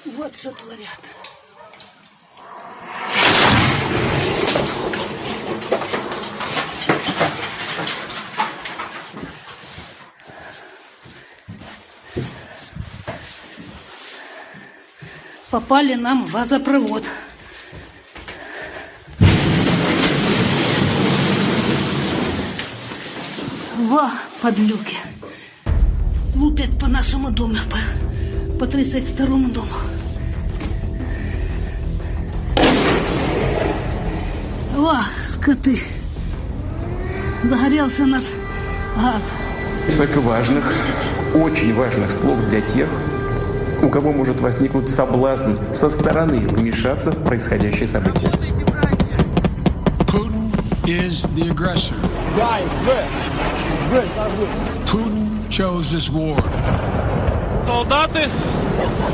Вот что творят. Попали нам в газопровод. Во, подлюки. Лупят по нашему дому, по 32-му дому. Во, скоты. Загорелся у нас газ. Несколько важных, очень важных слов для тех, у кого может возникнуть соблазн со стороны вмешаться в происходящее событие. Putin is the aggressor. Putin chose this war. Солдаты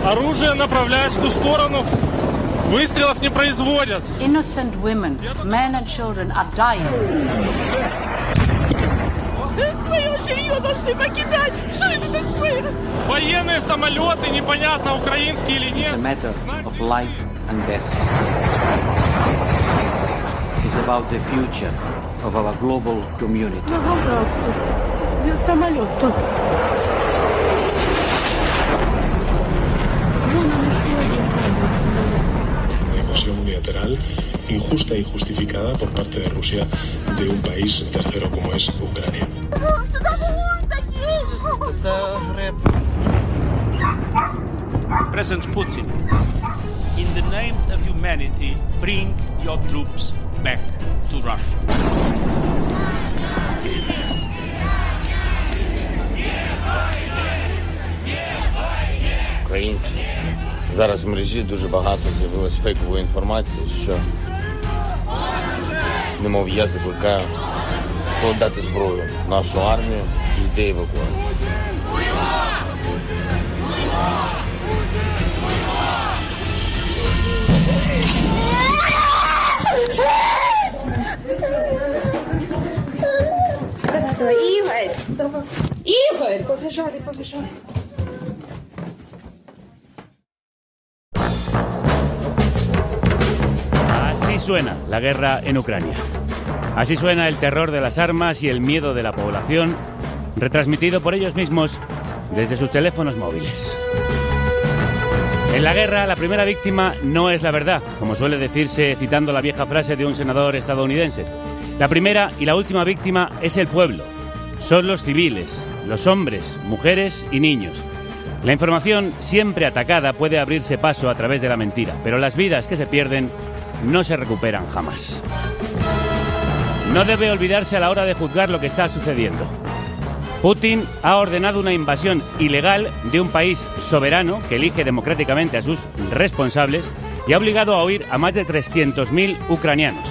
оружие направляют в ту сторону. Выстрелов не производят. Innocent women, men and children are dying. Свое жилье должны покидать. Что это такое? Военные самолеты, непонятно, украинские или нет. It's a matter of life and death. It's about the future of our global community. Самолет тут. Invasión unilateral, injusta y justificada por parte de Rusia de un país tercero como es Ucrania. President Putin, in the name of humanity, bring your troops back to Russia. Українці. Зараз в мережі дуже багато з'явилось фейкової інформації, що, немов я закликаю складати зброю в нашу армію і йде евакуацію. Игорь! Побежали. Así suena la guerra en Ucrania. Así suena el terror de las armas y el miedo de la población, retransmitido por ellos mismos desde sus teléfonos móviles. En la guerra, la primera víctima no es la verdad, como suele decirse citando la vieja frase de un senador estadounidense. La primera y la última víctima es el pueblo. Son los civiles, los hombres, mujeres y niños. La información siempre atacada puede abrirse paso a través de la mentira, pero las vidas que se pierden no se recuperan jamás. No debe olvidarse a la hora de juzgar lo que está sucediendo. Putin ha ordenado una invasión ilegal de un país soberano que elige democráticamente a sus responsables y ha obligado a huir a más de 300.000 ucranianos.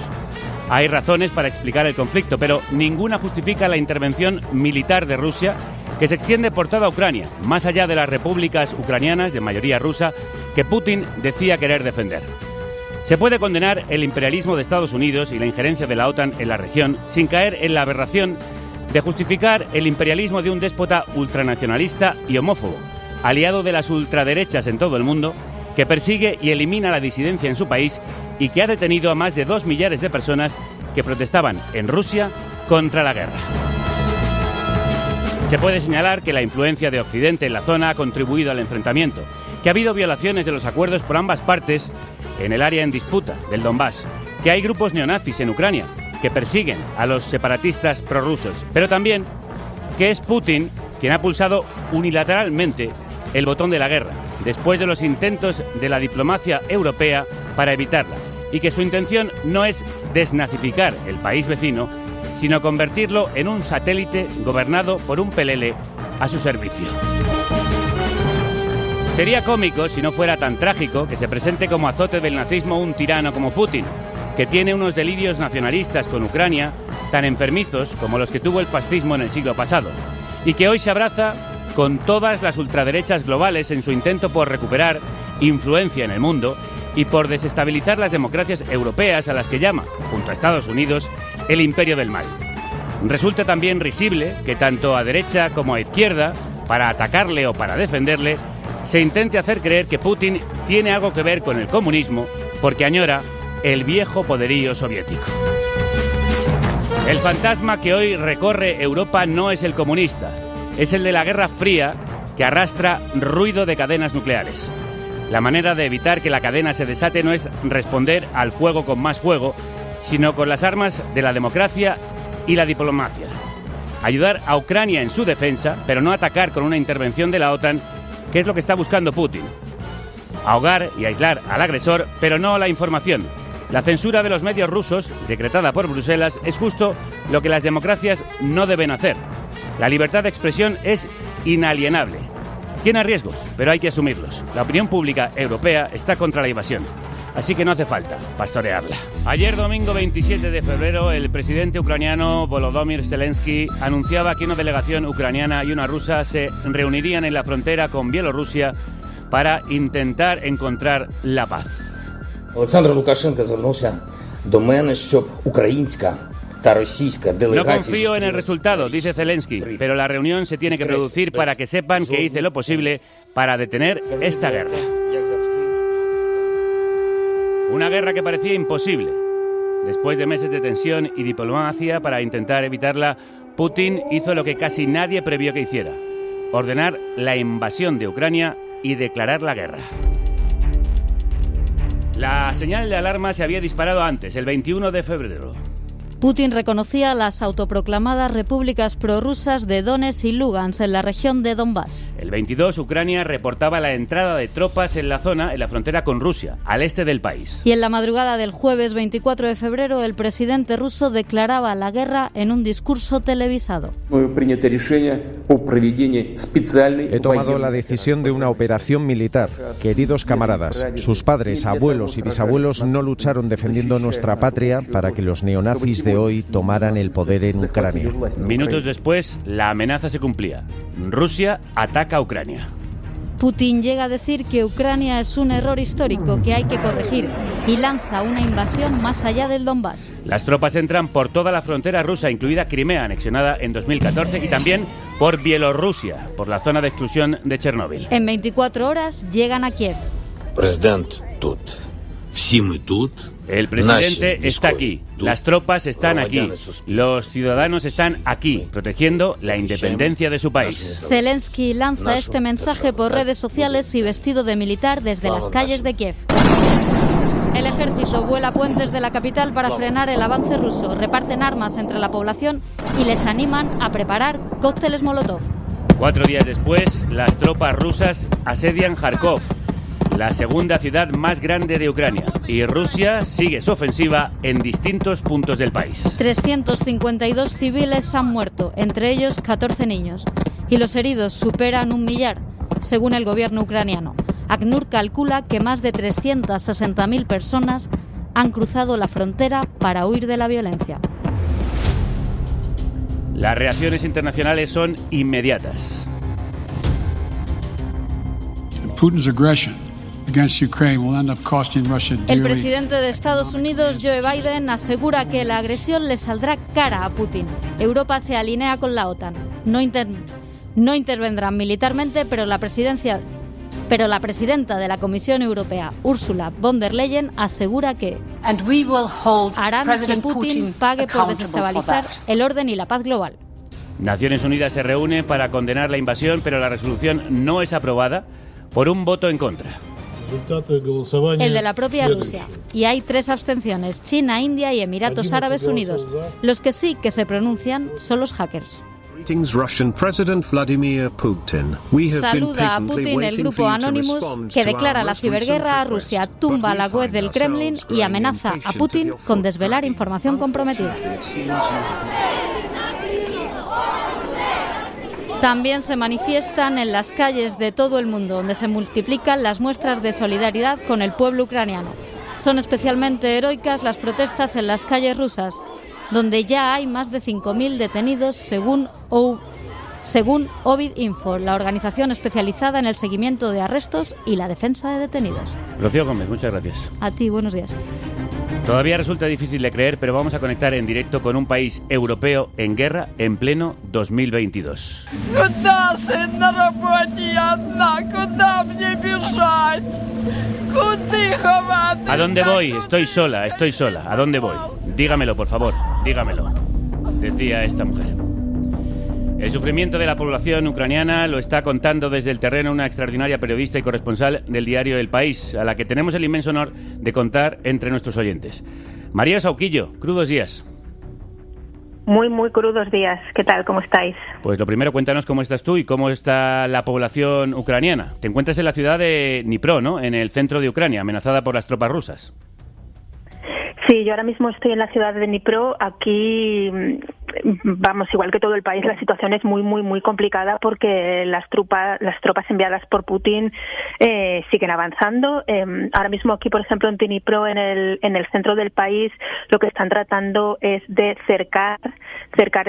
Hay razones para explicar el conflicto, pero ninguna justifica la intervención militar de Rusia que se extiende por toda Ucrania, más allá de las repúblicas ucranianas de mayoría rusa que Putin decía querer defender. Se puede condenar el imperialismo de Estados Unidos y la injerencia de la OTAN en la región sin caer en la aberración de justificar el imperialismo de un déspota ultranacionalista y homófobo, aliado de las ultraderechas en todo el mundo, que persigue y elimina la disidencia en su país y que ha detenido a más de 2 millares de personas que protestaban en Rusia contra la guerra. Se puede señalar que la influencia de Occidente en la zona ha contribuido al enfrentamiento, que ha habido violaciones de los acuerdos por ambas partes en el área en disputa del Donbass, que hay grupos neonazis en Ucrania que persiguen a los separatistas prorrusos, pero también que es Putin quien ha pulsado unilateralmente el botón de la guerra, después de los intentos de la diplomacia europea para evitarla, y que su intención no es desnazificar el país vecino, sino convertirlo en un satélite gobernado por un pelele a su servicio. Sería cómico si no fuera tan trágico que se presente como azote del nazismo un tirano como Putin, que tiene unos delirios nacionalistas con Ucrania tan enfermizos como los que tuvo el fascismo en el siglo pasado, y que hoy se abraza con todas las ultraderechas globales en su intento por recuperar influencia en el mundo y por desestabilizar las democracias europeas a las que llama, junto a Estados Unidos, el imperio del mal. Resulta también risible que tanto a derecha como a izquierda, para atacarle o para defenderle, se intente hacer creer que Putin tiene algo que ver con el comunismo porque añora el viejo poderío soviético. El fantasma que hoy recorre Europa no es el comunista, es el de la Guerra Fría que arrastra ruido de cadenas nucleares. La manera de evitar que la cadena se desate no es responder al fuego con más fuego, sino con las armas de la democracia y la diplomacia. Ayudar a Ucrania en su defensa, pero no atacar con una intervención de la OTAN, que es lo que está buscando Putin. Ahogar y aislar al agresor, pero no la información. La censura de los medios rusos, decretada por Bruselas, es justo lo que las democracias no deben hacer. La libertad de expresión es inalienable. Tiene riesgos, pero hay que asumirlos. La opinión pública europea está contra la invasión, así que no hace falta pastorearla. Ayer, domingo 27 de febrero, el presidente ucraniano Volodymyr Zelensky anunciaba que una delegación ucraniana y una rusa se reunirían en la frontera con Bielorrusia para intentar encontrar la paz. Олександр Лукашенко звернувся до мене, щоб українська та російська делегація... No confío en el resultado, dice Zelensky, pero la reunión se tiene que producir para que sepan que hice lo posible para detener esta guerra. Una guerra que parecía imposible. Después de meses de tensión y diplomacia para intentar evitarla, Putin hizo lo que casi nadie previó que hiciera: ordenar la invasión de Ucrania y declarar la guerra. La señal de alarma se había disparado antes, el 21 de febrero. Putin reconocía las autoproclamadas repúblicas prorrusas de Donetsk y Lugansk en la región de Donbass. El 22, Ucrania reportaba la entrada de tropas en la zona, en la frontera con Rusia, al este del país. Y en la madrugada del jueves 24 de febrero, el presidente ruso declaraba la guerra en un discurso televisado. He tomado la decisión de una operación militar. Queridos camaradas, sus padres, abuelos y bisabuelos no lucharon defendiendo nuestra patria para que los neonazis de hoy tomaran el poder en Ucrania. Minutos después, la amenaza se cumplía. Rusia ataca a Ucrania. Putin llega a decir que Ucrania es un error histórico que hay que corregir y lanza una invasión más allá del Donbass. Las tropas entran por toda la frontera rusa, incluida Crimea, anexionada en 2014, y también por Bielorrusia, por la zona de exclusión de Chernóbil. En 24 horas llegan a Kiev. El presidente está aquí, las tropas están aquí, los ciudadanos están aquí, protegiendo la independencia de su país. Zelensky lanza este mensaje por redes sociales y vestido de militar desde las calles de Kiev. El ejército vuela puentes de la capital para frenar el avance ruso, reparten armas entre la población y les animan a preparar cócteles Molotov. 4 días después, las tropas rusas asedian Kharkov, la segunda ciudad más grande de Ucrania, y Rusia sigue su ofensiva en distintos puntos del país. 352 civiles han muerto, entre ellos 14 niños, y los heridos superan 1.000.000, según el gobierno ucraniano. ACNUR calcula que más de 360.000 personas han cruzado la frontera para huir de la violencia. Las reacciones internacionales son inmediatas. Putin's aggression against Ukraine will end up costing Russia dearly. El presidente de Estados Unidos, Joe Biden, asegura que la agresión le saldrá cara a Putin. Europa se alinea con la OTAN. No intervendrán militarmente, pero la presidenta de la Comisión Europea, Ursula von der Leyen, asegura que harán que Putin pague por desestabilizar el orden y la paz global. Naciones Unidas se reúne para condenar la invasión, pero la resolución no es aprobada por un voto en contra. El de la propia Rusia. Y hay 3 abstenciones: China, India y Emiratos Árabes Unidos. Los que sí que se pronuncian son los hackers. Saluda a Putin el grupo Anonymous, que declara la ciberguerra a Rusia, tumba la web del Kremlin y amenaza a Putin con desvelar información comprometida. También se manifiestan en las calles de todo el mundo, donde se multiplican las muestras de solidaridad con el pueblo ucraniano. Son especialmente heroicas las protestas en las calles rusas, donde ya hay más de 5.000 detenidos, según Ovid Info, la organización especializada en el seguimiento de arrestos y la defensa de detenidos. Rocío Gómez, muchas gracias. A ti, buenos días. Todavía resulta difícil de creer, pero vamos a conectar en directo con un país europeo en guerra en pleno 2022. ¿A dónde voy? Estoy sola. ¿A dónde voy? Dígamelo, por favor, dígamelo, decía esta mujer. El sufrimiento de la población ucraniana lo está contando desde el terreno una extraordinaria periodista y corresponsal del diario El País, a la que tenemos el inmenso honor de contar entre nuestros oyentes. María Sauquillo, crudos días. Muy, muy crudos días. ¿Qué tal? ¿Cómo estáis? Pues lo primero, cuéntanos cómo estás tú y cómo está la población ucraniana. Te encuentras en la ciudad de Dnipro, ¿no?, en el centro de Ucrania, amenazada por las tropas rusas. Sí, yo ahora mismo estoy en la ciudad de Dnipro. Aquí, vamos, igual que todo el país, la situación es muy, muy, muy complicada porque las tropas enviadas por Putin siguen avanzando. Ahora mismo aquí, por ejemplo, en Dnipro, en el centro del país, lo que están tratando es de cercar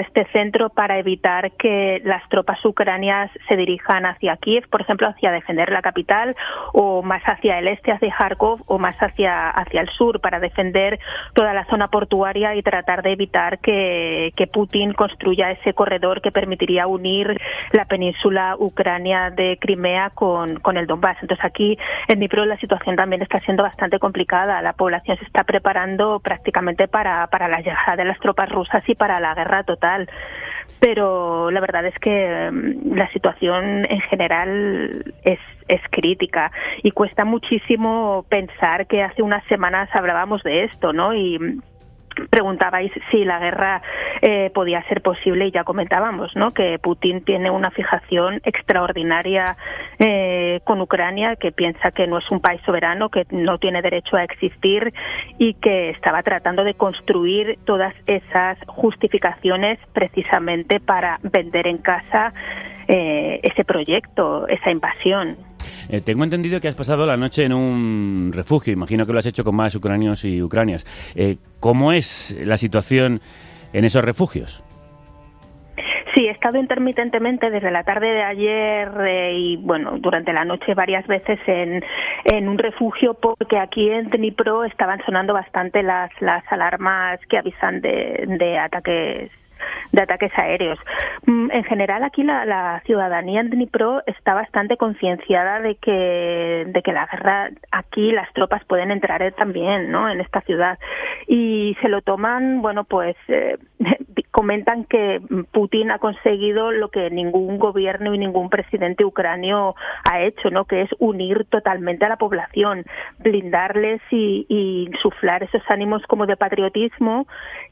este centro para evitar que las tropas ucranianas se dirijan hacia Kiev, por ejemplo, hacia defender la capital, o más hacia el este, hacia Kharkov, o más hacia el sur, para defender toda la zona portuaria y tratar de evitar que Putin construya ese corredor que permitiría unir la península ucrania de Crimea con el Donbass. Entonces aquí en Dnipro la situación también está siendo bastante complicada. La población se está preparando prácticamente para la llegada de las tropas rusas y para la guerra total. Pero la verdad es que la situación en general es crítica y cuesta muchísimo pensar que hace unas semanas hablábamos de esto, ¿no? Y preguntabais si la guerra podía ser posible y ya comentábamos, ¿no?, que Putin tiene una fijación extraordinaria con Ucrania, que piensa que no es un país soberano, que no tiene derecho a existir y que estaba tratando de construir todas esas justificaciones precisamente para vender en casa ese proyecto, esa invasión. Tengo entendido que has pasado la noche en un refugio, imagino que lo has hecho con más ucranianos y ucranias. ¿Cómo es la situación en esos refugios? Sí, he estado intermitentemente desde la tarde de ayer y bueno, durante la noche varias veces en un refugio, porque aquí en Dnipro estaban sonando bastante las alarmas que avisan de ataques aéreos. En general aquí la ciudadanía en Dnipro está bastante concienciada de que la guerra, aquí las tropas pueden entrar también, ¿no?, en esta ciudad, y se lo toman, bueno, pues comentan que Putin ha conseguido lo que ningún gobierno y ningún presidente ucranio ha hecho, ¿no?, que es unir totalmente a la población, blindarles y insuflar esos ánimos como de patriotismo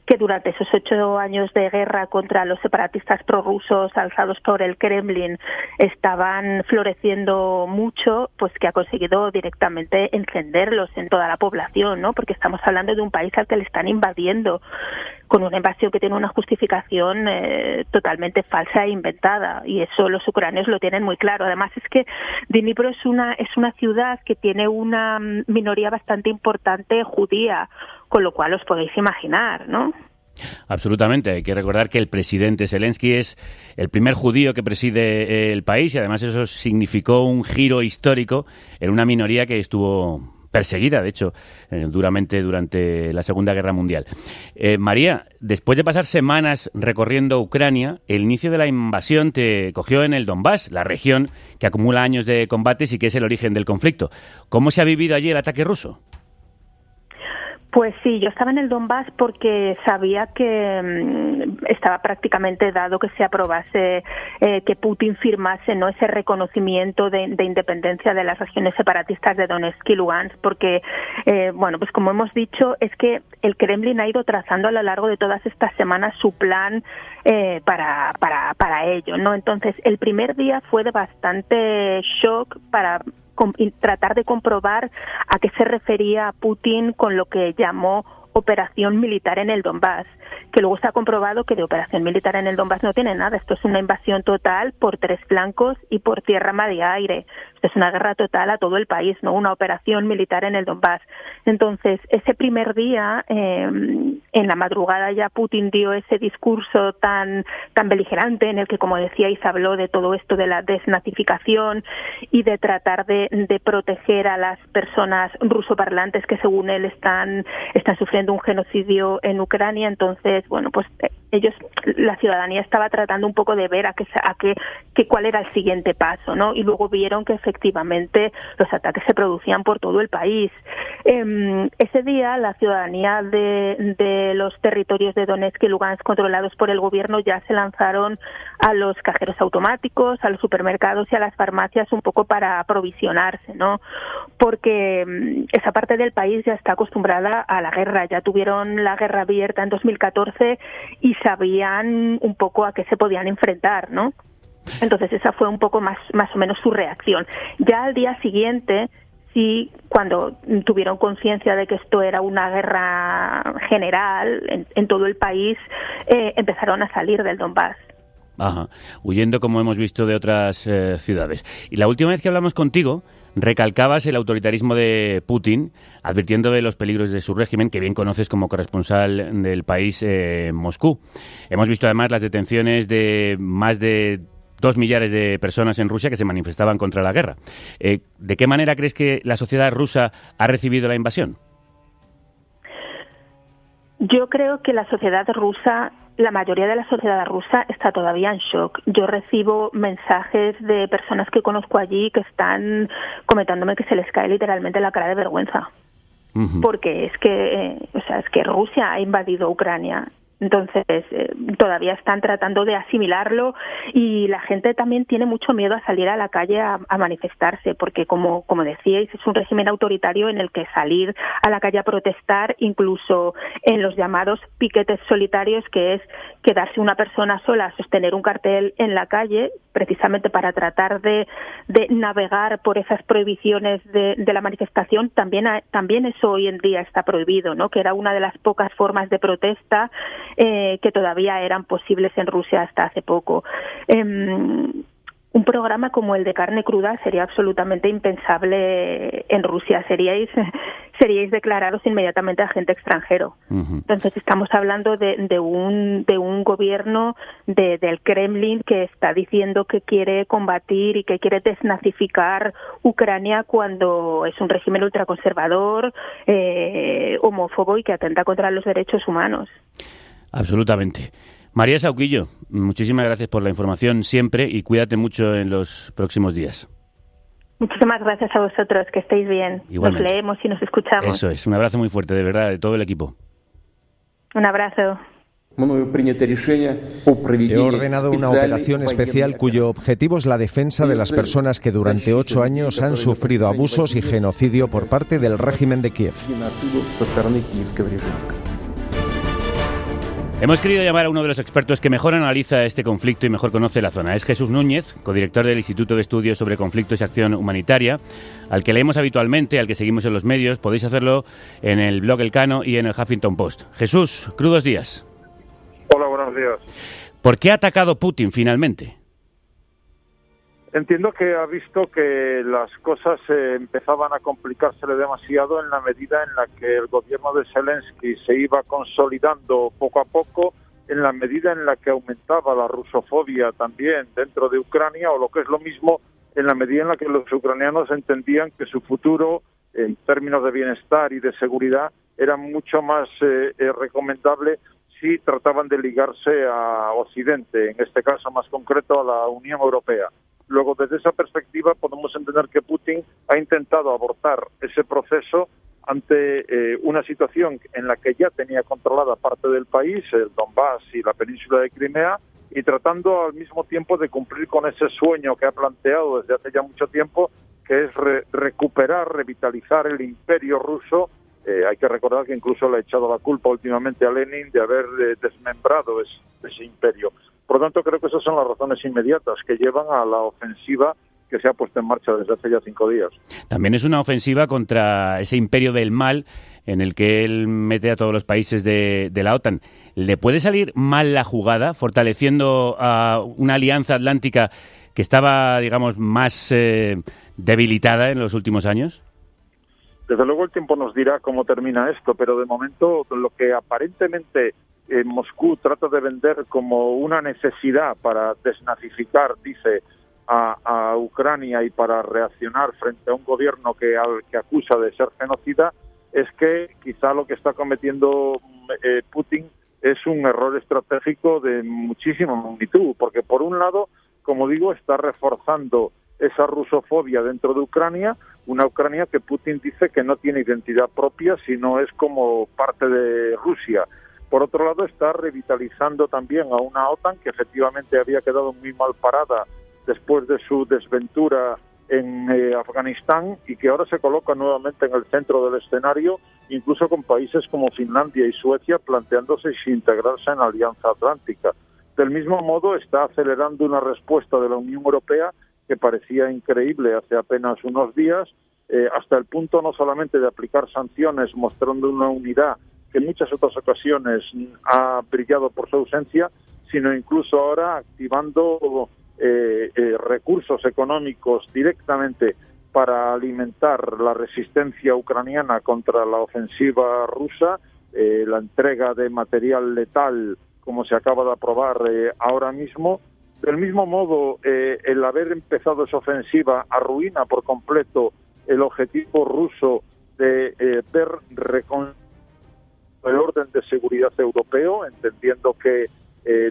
que durante esos 8 años de guerra contra los separatistas prorrusos alzados por el Kremlin estaban floreciendo mucho, pues que ha conseguido directamente encenderlos en toda la población, ¿no?, porque estamos hablando de un país al que le están invadiendo, con una invasión que tiene una justificación totalmente falsa e inventada, y eso los ucranianos lo tienen muy claro. Además es que Dnipro es una ciudad que tiene una minoría bastante importante judía, con lo cual os podéis imaginar, ¿no? Absolutamente. Hay que recordar que el presidente Zelensky es el primer judío que preside el país y además eso significó un giro histórico en una minoría que estuvo perseguida, de hecho, duramente durante la Segunda Guerra Mundial. María, después de pasar semanas recorriendo Ucrania, el inicio de la invasión te cogió en el Donbass, la región que acumula años de combates y que es el origen del conflicto. ¿Cómo se ha vivido allí el ataque ruso? Pues sí, yo estaba en el Donbass porque sabía que estaba prácticamente dado que se aprobase, que Putin firmase, ¿no?, ese reconocimiento de independencia de las regiones separatistas de Donetsk y Lugansk, porque, bueno, pues como hemos dicho, es que el Kremlin ha ido trazando a lo largo de todas estas semanas su plan para ello, ¿no? Entonces, el primer día fue de bastante shock para tratar de comprobar a qué se refería Putin con lo que llamó operación militar en el Donbass, que luego se ha comprobado que de operación militar en el Donbass no tiene nada. Esto es una invasión total por 3 flancos y por tierra, mar y aire. Esto es una guerra total a todo el país, no una operación militar en el Donbass. Entonces, ese primer día, en la madrugada ya Putin dio ese discurso tan beligerante en el que, como decíais, habló de todo esto de la desnazificación y de tratar de proteger a las personas rusoparlantes que, según él, están sufriendo sufriendo un genocidio en Ucrania. Entonces, bueno, pues la ciudadanía estaba tratando un poco de ver cuál era el siguiente paso, ¿no? Y luego vieron que efectivamente los ataques se producían por todo el país. Ese día la ciudadanía de los territorios de Donetsk y Lugansk controlados por el gobierno ya se lanzaron a los cajeros automáticos, a los supermercados y a las farmacias un poco para aprovisionarse, ¿no? Porque esa parte del país ya está acostumbrada a la guerra, ya tuvieron la guerra abierta en 2014 y sabían un poco a qué se podían enfrentar, ¿no? Entonces esa fue un poco más o menos su reacción. Ya al día siguiente, sí, cuando tuvieron conciencia de que esto era una guerra general en todo el país, empezaron a salir del Donbass. Ajá, huyendo, como hemos visto, de otras ciudades. Y la última vez que hablamos contigo, recalcabas el autoritarismo de Putin, advirtiendo de los peligros de su régimen, que bien conoces como corresponsal del país en Moscú. Hemos visto además las detenciones de más de 2 millares de personas en Rusia que se manifestaban contra la guerra. ¿De qué manera crees que la sociedad rusa ha recibido la invasión? Yo creo que la mayoría de la sociedad rusa está todavía en shock. Yo recibo mensajes de personas que conozco allí que están comentándome que se les cae literalmente la cara de vergüenza. Porque es que Rusia ha invadido Ucrania. Entonces, todavía están tratando de asimilarlo y la gente también tiene mucho miedo a salir a la calle a manifestarse, porque como decíais, es un régimen autoritario en el que salir a la calle a protestar, incluso en los llamados piquetes solitarios, que es quedarse una persona sola a sostener un cartel en la calle, precisamente para tratar de navegar por esas prohibiciones de la manifestación, también eso hoy en día está prohibido, ¿no? Que era una de las pocas formas de protesta que todavía eran posibles en Rusia hasta hace poco. Un programa como el de carne cruda sería absolutamente impensable en Rusia. Seríais declarados inmediatamente agente extranjero. Entonces estamos hablando de un gobierno del Kremlin que está diciendo que quiere combatir y que quiere desnazificar Ucrania cuando es un régimen ultraconservador, homófobo y que atenta contra los derechos humanos. Absolutamente. María Sauquillo, muchísimas gracias por la información siempre y cuídate mucho en los próximos días. Muchísimas gracias a vosotros, que estéis bien. Igualmente. Nos leemos y nos escuchamos. Eso es, un abrazo muy fuerte, de verdad, de todo el equipo. Un abrazo. He ordenado una operación especial cuyo objetivo es la defensa de las personas que durante 8 años han sufrido abusos y genocidio por parte del régimen de Kiev. Hemos querido llamar a uno de los expertos que mejor analiza este conflicto y mejor conoce la zona. Es Jesús Núñez, codirector del Instituto de Estudios sobre Conflictos y Acción Humanitaria, al que leemos habitualmente, al que seguimos en los medios. Podéis hacerlo en el blog Elcano y en el Huffington Post. Jesús, crudos días. Hola, buenos días. ¿Por qué ha atacado Putin finalmente? Entiendo que ha visto que las cosas empezaban a complicársele demasiado en la medida en la que el gobierno de Zelensky se iba consolidando poco a poco, en la medida en la que aumentaba la rusofobia también dentro de Ucrania, o lo que es lo mismo, en la medida en la que los ucranianos entendían que su futuro, en términos de bienestar y de seguridad, era mucho más recomendable si trataban de ligarse a Occidente, en este caso más concreto a la Unión Europea. Luego, desde esa perspectiva, podemos entender que Putin ha intentado abortar ese proceso ante una situación en la que ya tenía controlada parte del país, el Donbass y la península de Crimea, y tratando al mismo tiempo de cumplir con ese sueño que ha planteado desde hace ya mucho tiempo, que es recuperar, revitalizar el imperio ruso. Hay que recordar que incluso le ha echado la culpa últimamente a Lenin de haber desmembrado ese imperio. Por lo tanto, creo que esas son las razones inmediatas que llevan a la ofensiva que se ha puesto en marcha desde hace ya 5 días. También es una ofensiva contra ese imperio del mal en el que él mete a todos los países de la OTAN. ¿Le puede salir mal la jugada, fortaleciendo a una alianza atlántica que estaba, digamos, más debilitada en los últimos años? Desde luego el tiempo nos dirá cómo termina esto, pero de momento lo que aparentemente Moscú trata de vender como una necesidad para desnazificar, dice, a Ucrania y para reaccionar frente a un gobierno que acusa de ser genocida, es que quizá lo que está cometiendo Putin es un error estratégico de muchísima magnitud, porque por un lado, como digo, está reforzando esa rusofobia dentro de Ucrania, una Ucrania que Putin dice que no tiene identidad propia, sino es como parte de Rusia. Por otro lado, está revitalizando también a una OTAN que efectivamente había quedado muy mal parada después de su desventura en Afganistán y que ahora se coloca nuevamente en el centro del escenario, incluso con países como Finlandia y Suecia planteándose si integrarse en la Alianza Atlántica. Del mismo modo, está acelerando una respuesta de la Unión Europea que parecía increíble hace apenas unos días, hasta el punto no solamente de aplicar sanciones mostrando una unidad que en muchas otras ocasiones ha brillado por su ausencia, sino incluso ahora activando recursos económicos directamente para alimentar la resistencia ucraniana contra la ofensiva rusa, la entrega de material letal, como se acaba de aprobar ahora mismo. Del mismo modo, el haber empezado esa ofensiva arruina por completo el objetivo ruso de ver el orden de seguridad europeo, entendiendo que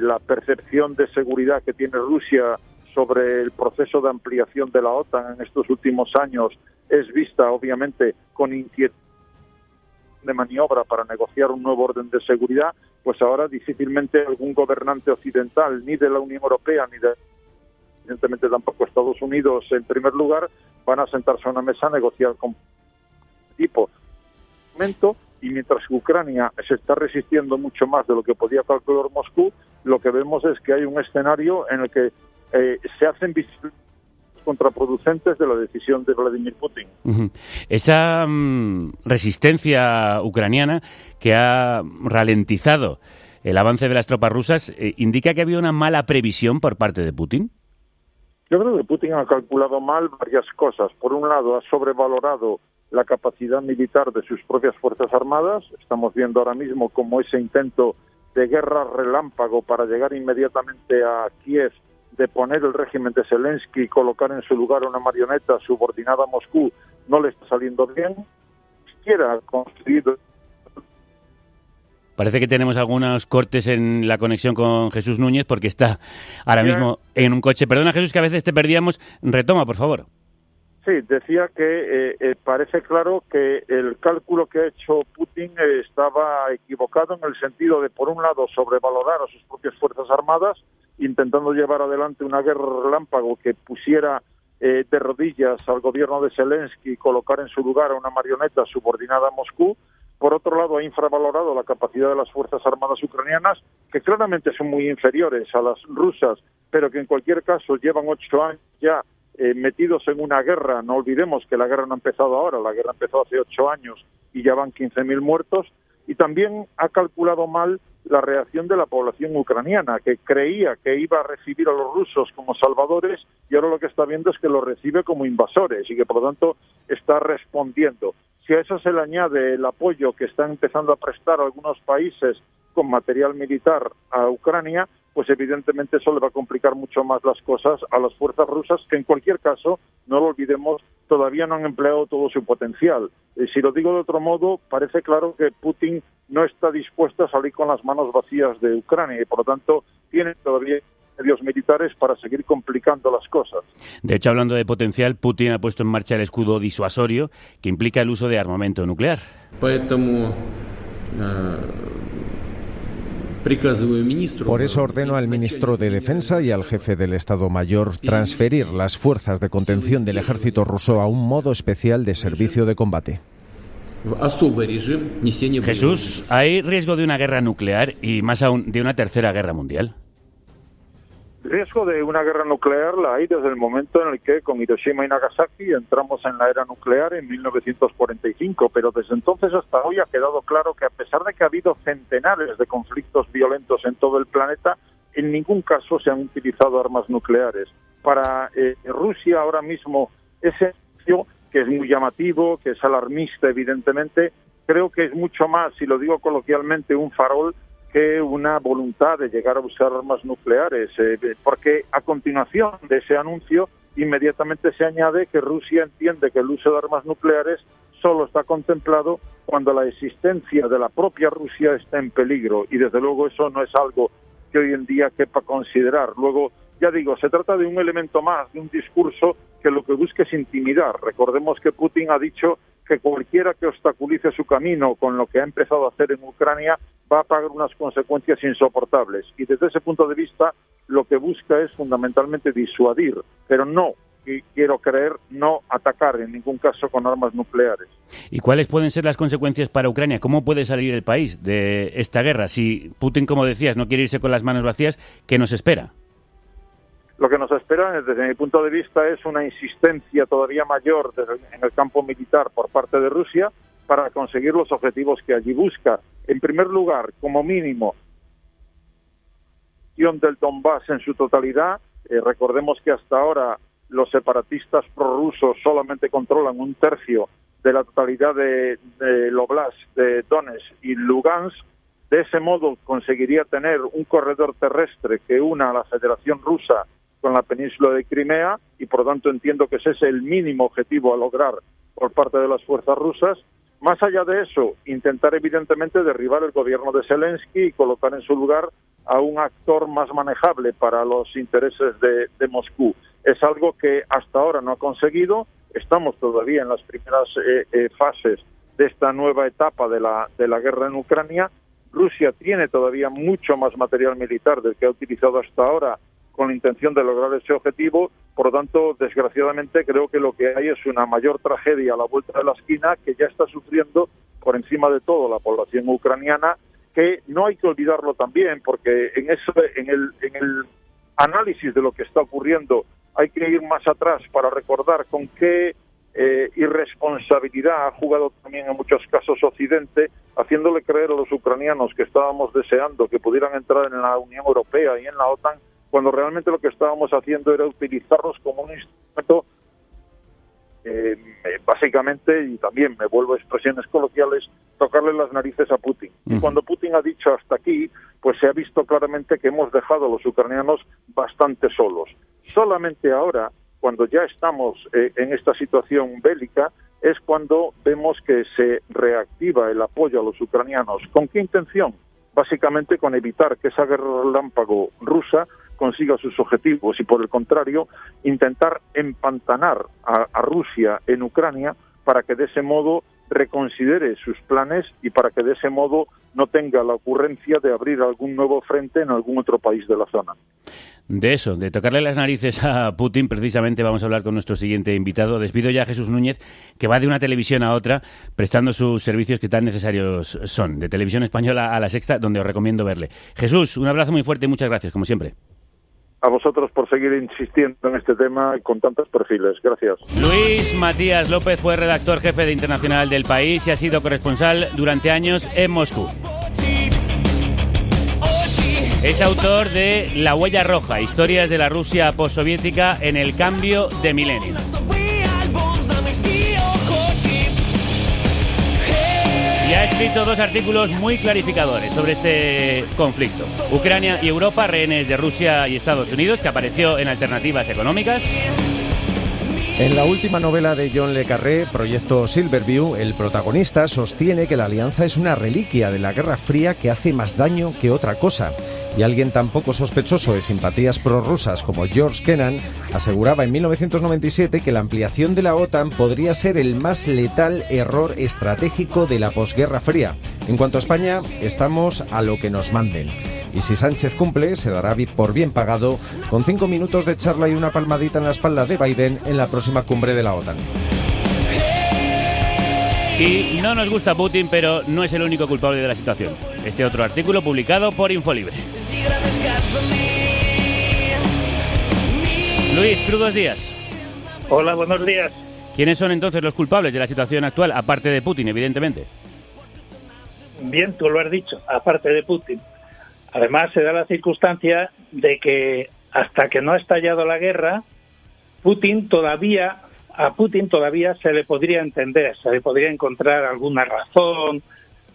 la percepción de seguridad que tiene Rusia sobre el proceso de ampliación de la OTAN en estos últimos años es vista, obviamente, con inquietud de maniobra para negociar un nuevo orden de seguridad, pues ahora difícilmente algún gobernante occidental, ni de la Unión Europea, ni de, evidentemente tampoco Estados Unidos en primer lugar, van a sentarse a una mesa a negociar con tipo. Y mientras que Ucrania se está resistiendo mucho más de lo que podía calcular Moscú, lo que vemos es que hay un escenario en el que se hacen visibles contraproducentes de la decisión de Vladimir Putin. Esa resistencia ucraniana que ha ralentizado el avance de las tropas rusas, ¿indica que había una mala previsión por parte de Putin? Yo creo que Putin ha calculado mal varias cosas. Por un lado, ha sobrevalorado la capacidad militar de sus propias Fuerzas Armadas. Estamos viendo ahora mismo cómo ese intento de guerra relámpago para llegar inmediatamente a Kiev, de poner el régimen de Zelensky y colocar en su lugar una marioneta subordinada a Moscú, no le está saliendo bien. Ni siquiera ha construido. Parece que tenemos algunos cortes en la conexión con Jesús Núñez porque está ahora mismo en un coche. Perdona, Jesús, que a veces te perdíamos. Retoma, por favor. Sí, decía que parece claro que el cálculo que ha hecho Putin estaba equivocado en el sentido de, por un lado, sobrevalorar a sus propias Fuerzas Armadas, intentando llevar adelante una guerra relámpago que pusiera de rodillas al gobierno de Zelensky y colocar en su lugar a una marioneta subordinada a Moscú. Por otro lado, ha infravalorado la capacidad de las Fuerzas Armadas ucranianas, que claramente son muy inferiores a las rusas, pero que en cualquier caso llevan 8 años ya metidos en una guerra. No olvidemos que la guerra no ha empezado ahora, la guerra empezó hace 8 años y ya van 15.000 muertos. Y también ha calculado mal la reacción de la población ucraniana, que creía que iba a recibir a los rusos como salvadores y ahora lo que está viendo es que los recibe como invasores y que por lo tanto está respondiendo. Si a eso se le añade el apoyo que están empezando a prestar algunos países con material militar a Ucrania, pues evidentemente eso le va a complicar mucho más las cosas a las fuerzas rusas, que en cualquier caso, no lo olvidemos, todavía no han empleado todo su potencial. Si lo digo de otro modo, parece claro que Putin no está dispuesto a salir con las manos vacías de Ucrania y por lo tanto tiene todavía medios militares para seguir complicando las cosas. De hecho, hablando de potencial, Putin ha puesto en marcha el escudo disuasorio que implica el uso de armamento nuclear. Por eso ordeno al ministro de Defensa y al jefe del Estado Mayor transferir las fuerzas de contención del ejército ruso a un modo especial de servicio de combate. Jesús, ¿hay riesgo de una guerra nuclear y más aún de una tercera guerra mundial? Riesgo de una guerra nuclear la hay desde el momento en el que con Hiroshima y Nagasaki entramos en la era nuclear en 1945, pero desde entonces hasta hoy ha quedado claro que a pesar de que ha habido centenares de conflictos violentos en todo el planeta, en ningún caso se han utilizado armas nucleares. Para Rusia ahora mismo ese hecho, que es muy llamativo, que es alarmista evidentemente, creo que es mucho más, si lo digo coloquialmente, un farol que una voluntad de llegar a usar armas nucleares, porque a continuación de ese anuncio inmediatamente se añade que Rusia entiende que el uso de armas nucleares solo está contemplado cuando la existencia de la propia Rusia está en peligro, y desde luego eso no es algo que hoy en día quepa considerar. Luego, ya digo, se trata de un elemento más, de un discurso que lo que busca es intimidar. Recordemos que Putin ha dicho que cualquiera que obstaculice su camino con lo que ha empezado a hacer en Ucrania va a pagar unas consecuencias insoportables. Y desde ese punto de vista, lo que busca es fundamentalmente disuadir, pero no, y quiero creer, no atacar en ningún caso con armas nucleares. ¿Y cuáles pueden ser las consecuencias para Ucrania? ¿Cómo puede salir el país de esta guerra? Si Putin, como decías, no quiere irse con las manos vacías, ¿qué nos espera? Lo que nos espera, desde mi punto de vista, es una insistencia todavía mayor en el campo militar por parte de Rusia para conseguir los objetivos que allí busca. En primer lugar, como mínimo, del Donbass en su totalidad. Recordemos que hasta ahora los separatistas prorrusos solamente controlan un tercio de la totalidad del Oblast de Donetsk y Lugansk. De ese modo conseguiría tener un corredor terrestre que una a la Federación Rusa con la península de Crimea, y por lo tanto entiendo que ese es el mínimo objetivo a lograr por parte de las fuerzas rusas. Más allá de eso, intentar evidentemente derribar el gobierno de Zelensky y colocar en su lugar a un actor más manejable para los intereses de Moscú. Es algo que hasta ahora no ha conseguido. Estamos todavía en las primeras fases de esta nueva etapa de la guerra en Ucrania. Rusia tiene todavía mucho más material militar del que ha utilizado hasta ahora con la intención de lograr ese objetivo. Por lo tanto, desgraciadamente, creo que lo que hay es una mayor tragedia a la vuelta de la esquina que ya está sufriendo por encima de todo la población ucraniana, que no hay que olvidarlo también, porque en el análisis de lo que está ocurriendo hay que ir más atrás para recordar con qué irresponsabilidad ha jugado también en muchos casos Occidente, haciéndole creer a los ucranianos que estábamos deseando que pudieran entrar en la Unión Europea y en la OTAN, cuando realmente lo que estábamos haciendo era utilizarlos como un instrumento, básicamente, y también me vuelvo a expresiones coloquiales, tocarle las narices a Putin. Y cuando Putin ha dicho hasta aquí, pues se ha visto claramente que hemos dejado a los ucranianos bastante solos. Solamente ahora, cuando ya estamos en esta situación bélica, es cuando vemos que se reactiva el apoyo a los ucranianos. ¿Con qué intención? Básicamente con evitar que esa guerra relámpago rusa consiga sus objetivos y, por el contrario, intentar empantanar a Rusia en Ucrania para que de ese modo reconsidere sus planes y para que de ese modo no tenga la ocurrencia de abrir algún nuevo frente en algún otro país de la zona. De eso, de tocarle las narices a Putin, precisamente vamos a hablar con nuestro siguiente invitado. Despido ya a Jesús Núñez, que va de una televisión a otra prestando sus servicios que tan necesarios son. De Televisión Española a La Sexta, donde os recomiendo verle. Jesús, un abrazo muy fuerte y muchas gracias, como siempre. A vosotros por seguir insistiendo en este tema y con tantos perfiles. Gracias. Luis Matías López fue redactor jefe de Internacional del País y ha sido corresponsal durante años en Moscú. Es autor de La Huella Roja, historias de la Rusia postsoviética en el cambio de milenio. Y ha escrito 2 artículos muy clarificadores sobre este conflicto. Ucrania y Europa, rehenes de Rusia y Estados Unidos, que apareció en Alternativas Económicas. En la última novela de John le Carré, Proyecto Silverview, el protagonista sostiene que la alianza es una reliquia de la Guerra Fría que hace más daño que otra cosa. Y alguien tan poco sospechoso de simpatías prorrusas como George Kennan aseguraba en 1997 que la ampliación de la OTAN podría ser el más letal error estratégico de la posguerra fría. En cuanto a España, estamos a lo que nos manden. Y si Sánchez cumple, se dará por bien pagado con 5 minutos de charla y una palmadita en la espalda de Biden en la próxima cumbre de la OTAN. Y no nos gusta Putin, pero no es el único culpable de la situación. Este otro artículo publicado por Infolibre. Luis, crudos días. Hola, buenos días. ¿Quiénes son entonces los culpables de la situación actual, aparte de Putin, evidentemente? Bien, tú lo has dicho, aparte de Putin. Además, se da la circunstancia de que hasta que no ha estallado la guerra, a Putin todavía se le podría entender, se le podría encontrar alguna razón,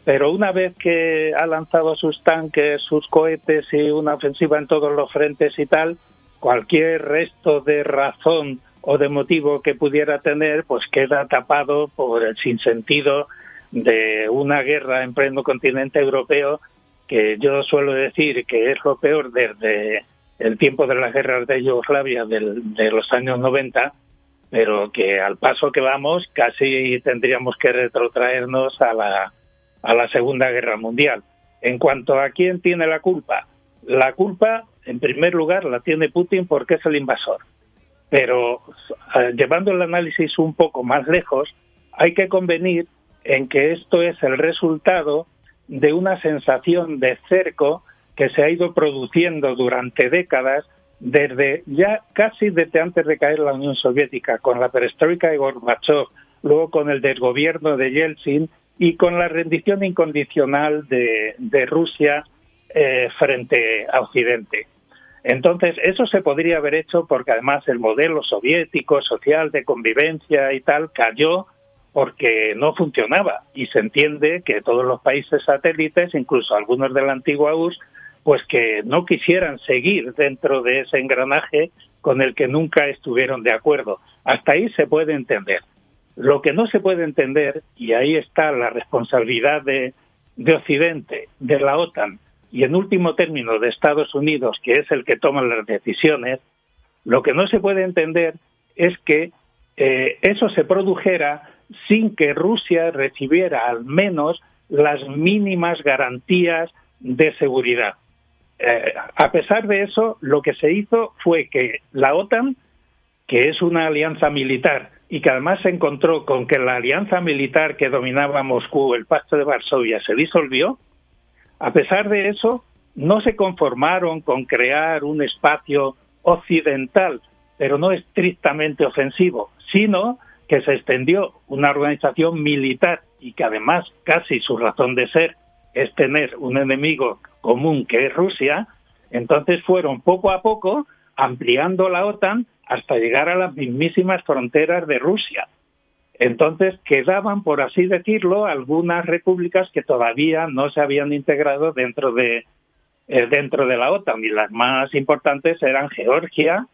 pero una vez que ha lanzado sus tanques, sus cohetes y una ofensiva en todos los frentes y tal, cualquier resto de razón o de motivo que pudiera tener, pues queda tapado por el sinsentido de una guerra en pleno continente europeo, que yo suelo decir que es lo peor desde el tiempo de las guerras de Yugoslavia de los años 90, pero que al paso que vamos casi tendríamos que retrotraernos a la Segunda Guerra Mundial. En cuanto a quién tiene la culpa, en primer lugar, la tiene Putin porque es el invasor. Pero llevando el análisis un poco más lejos, hay que convenir en que esto es el resultado de una sensación de cerco que se ha ido produciendo durante décadas, desde antes de caer la Unión Soviética, con la perestroika de Gorbachev, luego con el desgobierno de Yeltsin y con la rendición incondicional de Rusia frente a Occidente. Entonces, eso se podría haber hecho porque además el modelo soviético, social, de convivencia y tal, cayó porque no funcionaba. Y se entiende que todos los países satélites, incluso algunos de la antigua URSS, pues que no quisieran seguir dentro de ese engranaje con el que nunca estuvieron de acuerdo. Hasta ahí se puede entender. Lo que no se puede entender, y ahí está la responsabilidad de Occidente, de la OTAN, y en último término de Estados Unidos, que es el que toma las decisiones, lo que no se puede entender es que eso se produjera sin que Rusia recibiera al menos las mínimas garantías de seguridad. A pesar de eso, lo que se hizo fue que la OTAN, que es una alianza militar y que además se encontró con que la alianza militar que dominaba Moscú, el Pacto de Varsovia, se disolvió, a pesar de eso, no se conformaron con crear un espacio occidental, pero no estrictamente ofensivo, sino que se extendió una organización militar y que además casi su razón de ser es tener un enemigo común que es Rusia. Entonces fueron poco a poco ampliando la OTAN hasta llegar a las mismísimas fronteras de Rusia. Entonces quedaban, por así decirlo, algunas repúblicas que todavía no se habían integrado dentro de la OTAN, y las más importantes eran Georgia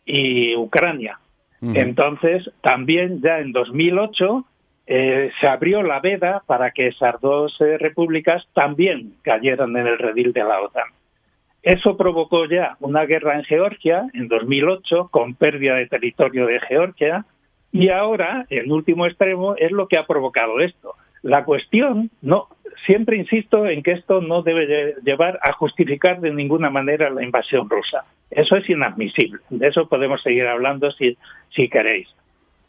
y Ucrania. Entonces, también ya en 2008 se abrió la veda para que esas dos repúblicas también cayeran en el redil de la OTAN. Eso provocó ya una guerra en Georgia en 2008, con pérdida de territorio de Georgia, y ahora, en último extremo, es lo que ha provocado esto. La cuestión, siempre insisto en que esto no debe llevar a justificar de ninguna manera la invasión rusa. Eso es inadmisible. De eso podemos seguir hablando si queréis.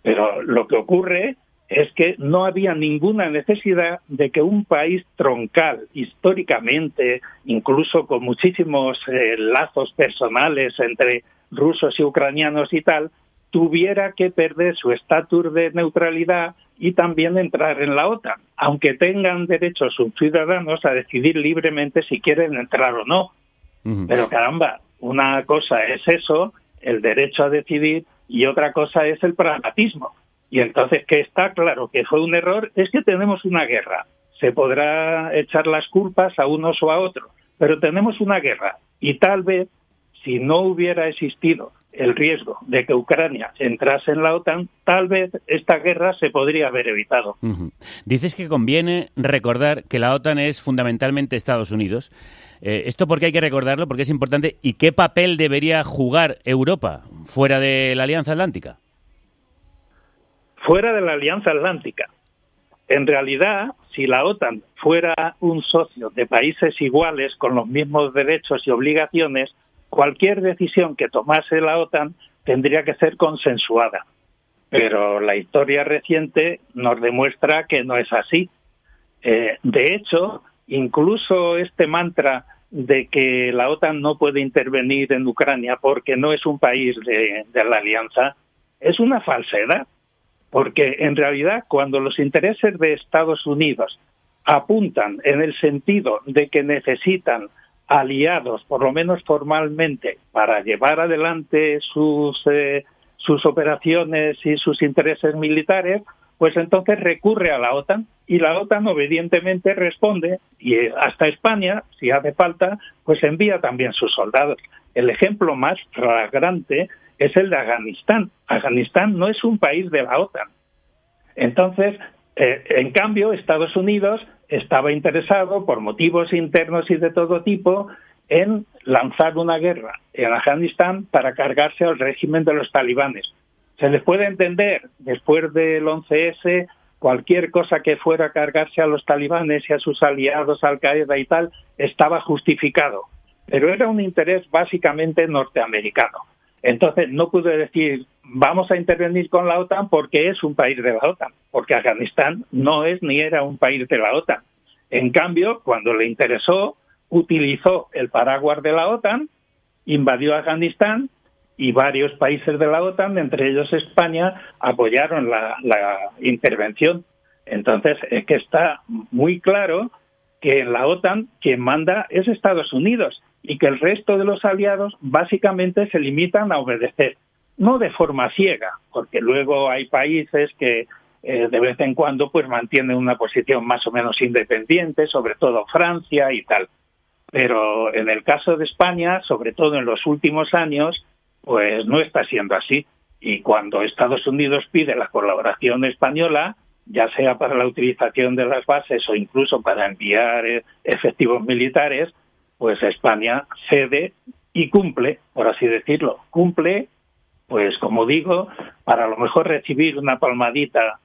Pero lo que ocurre es que no había ninguna necesidad de que un país troncal, históricamente, incluso con muchísimos lazos personales entre rusos y ucranianos y tal, tuviera que perder su estatus de neutralidad y también entrar en la OTAN, aunque tengan derecho sus ciudadanos a decidir libremente si quieren entrar o no. Pero caramba, una cosa es eso, el derecho a decidir, y otra cosa es el pragmatismo. Y entonces, que está claro que fue un error, es que tenemos una guerra. Se podrá echar las culpas a unos o a otros, pero tenemos una guerra, y tal vez, si no hubiera existido el riesgo de que Ucrania entrase en la OTAN, tal vez esta guerra se podría haber evitado. Dices que conviene recordar que la OTAN es fundamentalmente Estados Unidos. ¿Esto por qué hay que recordarlo? ¿Por qué es importante? ¿Y qué papel debería jugar Europa fuera de la Alianza Atlántica? Fuera de la Alianza Atlántica. En realidad, si la OTAN fuera un socio de países iguales con los mismos derechos y obligaciones, cualquier decisión que tomase la OTAN tendría que ser consensuada. Pero la historia reciente nos demuestra que no es así. De hecho, incluso este mantra de que la OTAN no puede intervenir en Ucrania porque no es un país de la alianza, es una falsedad. Porque en realidad, cuando los intereses de Estados Unidos apuntan en el sentido de que necesitan aliados, por lo menos formalmente, para llevar adelante sus operaciones y sus intereses militares, pues entonces recurre a la OTAN, y la OTAN obedientemente responde, y hasta España, si hace falta, pues envía también sus soldados. El ejemplo más flagrante es el de Afganistán. Afganistán no es un país de la OTAN. Entonces, en cambio, Estados Unidos estaba interesado, por motivos internos y de todo tipo, en lanzar una guerra en Afganistán para cargarse al régimen de los talibanes. Se les puede entender, después del 11S, cualquier cosa que fuera a cargarse a los talibanes y a sus aliados, Al-Qaeda y tal, estaba justificado. Pero era un interés básicamente norteamericano. Entonces no pude decir, vamos a intervenir con la OTAN porque es un país de la OTAN, porque Afganistán no es ni era un país de la OTAN. En cambio, cuando le interesó, utilizó el paraguas de la OTAN, invadió Afganistán y varios países de la OTAN, entre ellos España, apoyaron la intervención. Entonces, es que está muy claro que en la OTAN quien manda es Estados Unidos y que el resto de los aliados básicamente se limitan a obedecer, no de forma ciega, porque luego hay países que de vez en cuando pues mantienen una posición más o menos independiente, sobre todo Francia y tal. Pero en el caso de España, sobre todo en los últimos años, pues no está siendo así. Y cuando Estados Unidos pide la colaboración española, ya sea para la utilización de las bases o incluso para enviar efectivos militares, pues España cede y cumple, por así decirlo. Cumple, pues como digo, para a lo mejor recibir una palmadita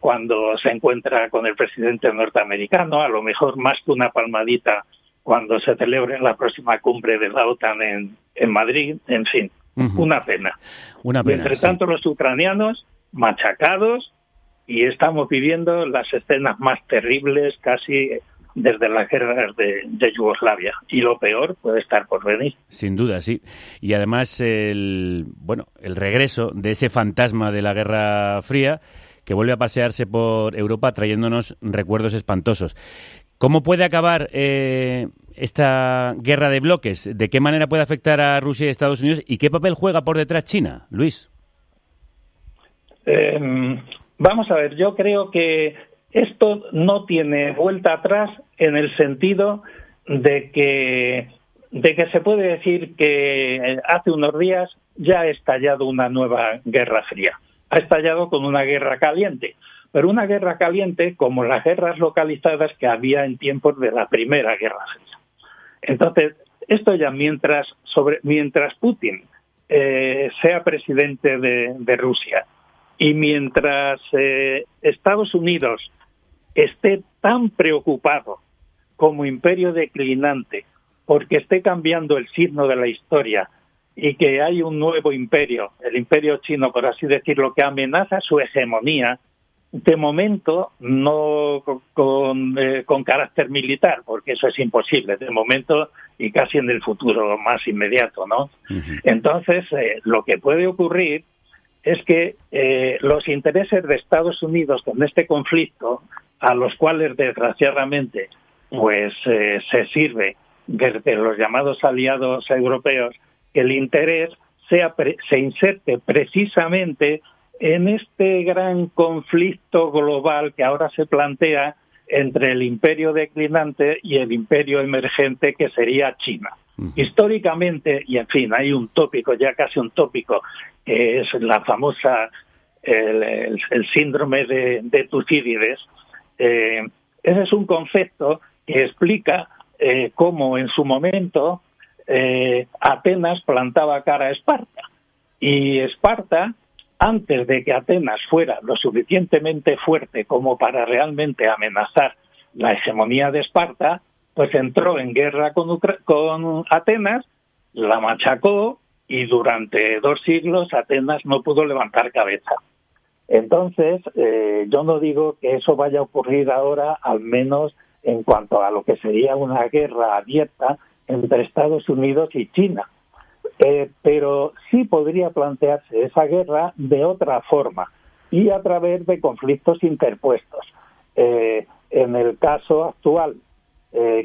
cuando se encuentra con el presidente norteamericano, a lo mejor más que una palmadita cuando se celebre la próxima cumbre de la OTAN en Madrid, en fin, una pena. Una pena. Y entre tanto, los ucranianos machacados, y estamos viviendo las escenas más terribles casi desde las guerras de Yugoslavia. Y lo peor puede estar por venir. Sin duda, sí. Y además, el regreso de ese fantasma de la Guerra Fría que vuelve a pasearse por Europa trayéndonos recuerdos espantosos. ¿Cómo puede acabar esta guerra de bloques? ¿De qué manera puede afectar a Rusia y Estados Unidos? ¿Y qué papel juega por detrás China, Luis? Vamos a ver, yo creo que esto no tiene vuelta atrás en el sentido de que se puede decir que hace unos días ya ha estallado una nueva guerra fría. Ha estallado con una guerra caliente. Pero una guerra caliente como las guerras localizadas que había en tiempos de la Primera Guerra Fría. Entonces, esto ya mientras Putin sea presidente de Rusia y mientras Estados Unidos esté tan preocupado como imperio declinante porque esté cambiando el signo de la historia y que hay un nuevo imperio, el imperio chino, por así decirlo, que amenaza su hegemonía, de momento no con carácter militar, porque eso es imposible, de momento y casi en el futuro más inmediato, ¿no? Entonces, lo que puede ocurrir es que los intereses de Estados Unidos con este conflicto, a los cuales desgraciadamente pues se sirve desde los llamados aliados europeos, que el interés se inserte precisamente en este gran conflicto global que ahora se plantea entre el imperio declinante y el imperio emergente que sería China. Históricamente, y en fin, hay un tópico, ya casi un tópico, que es la famosa, el síndrome de Tucídides. Ese es un concepto que explica cómo en su momento Atenas plantaba cara a Esparta. Y Esparta, antes de que Atenas fuera lo suficientemente fuerte como para realmente amenazar la hegemonía de Esparta, pues entró en guerra con Atenas, la machacó y durante 2 siglos Atenas no pudo levantar cabeza. Entonces, yo no digo que eso vaya a ocurrir ahora, al menos en cuanto a lo que sería una guerra abierta entre Estados Unidos y China. Pero sí podría plantearse esa guerra de otra forma y a través de conflictos interpuestos. En el caso actual,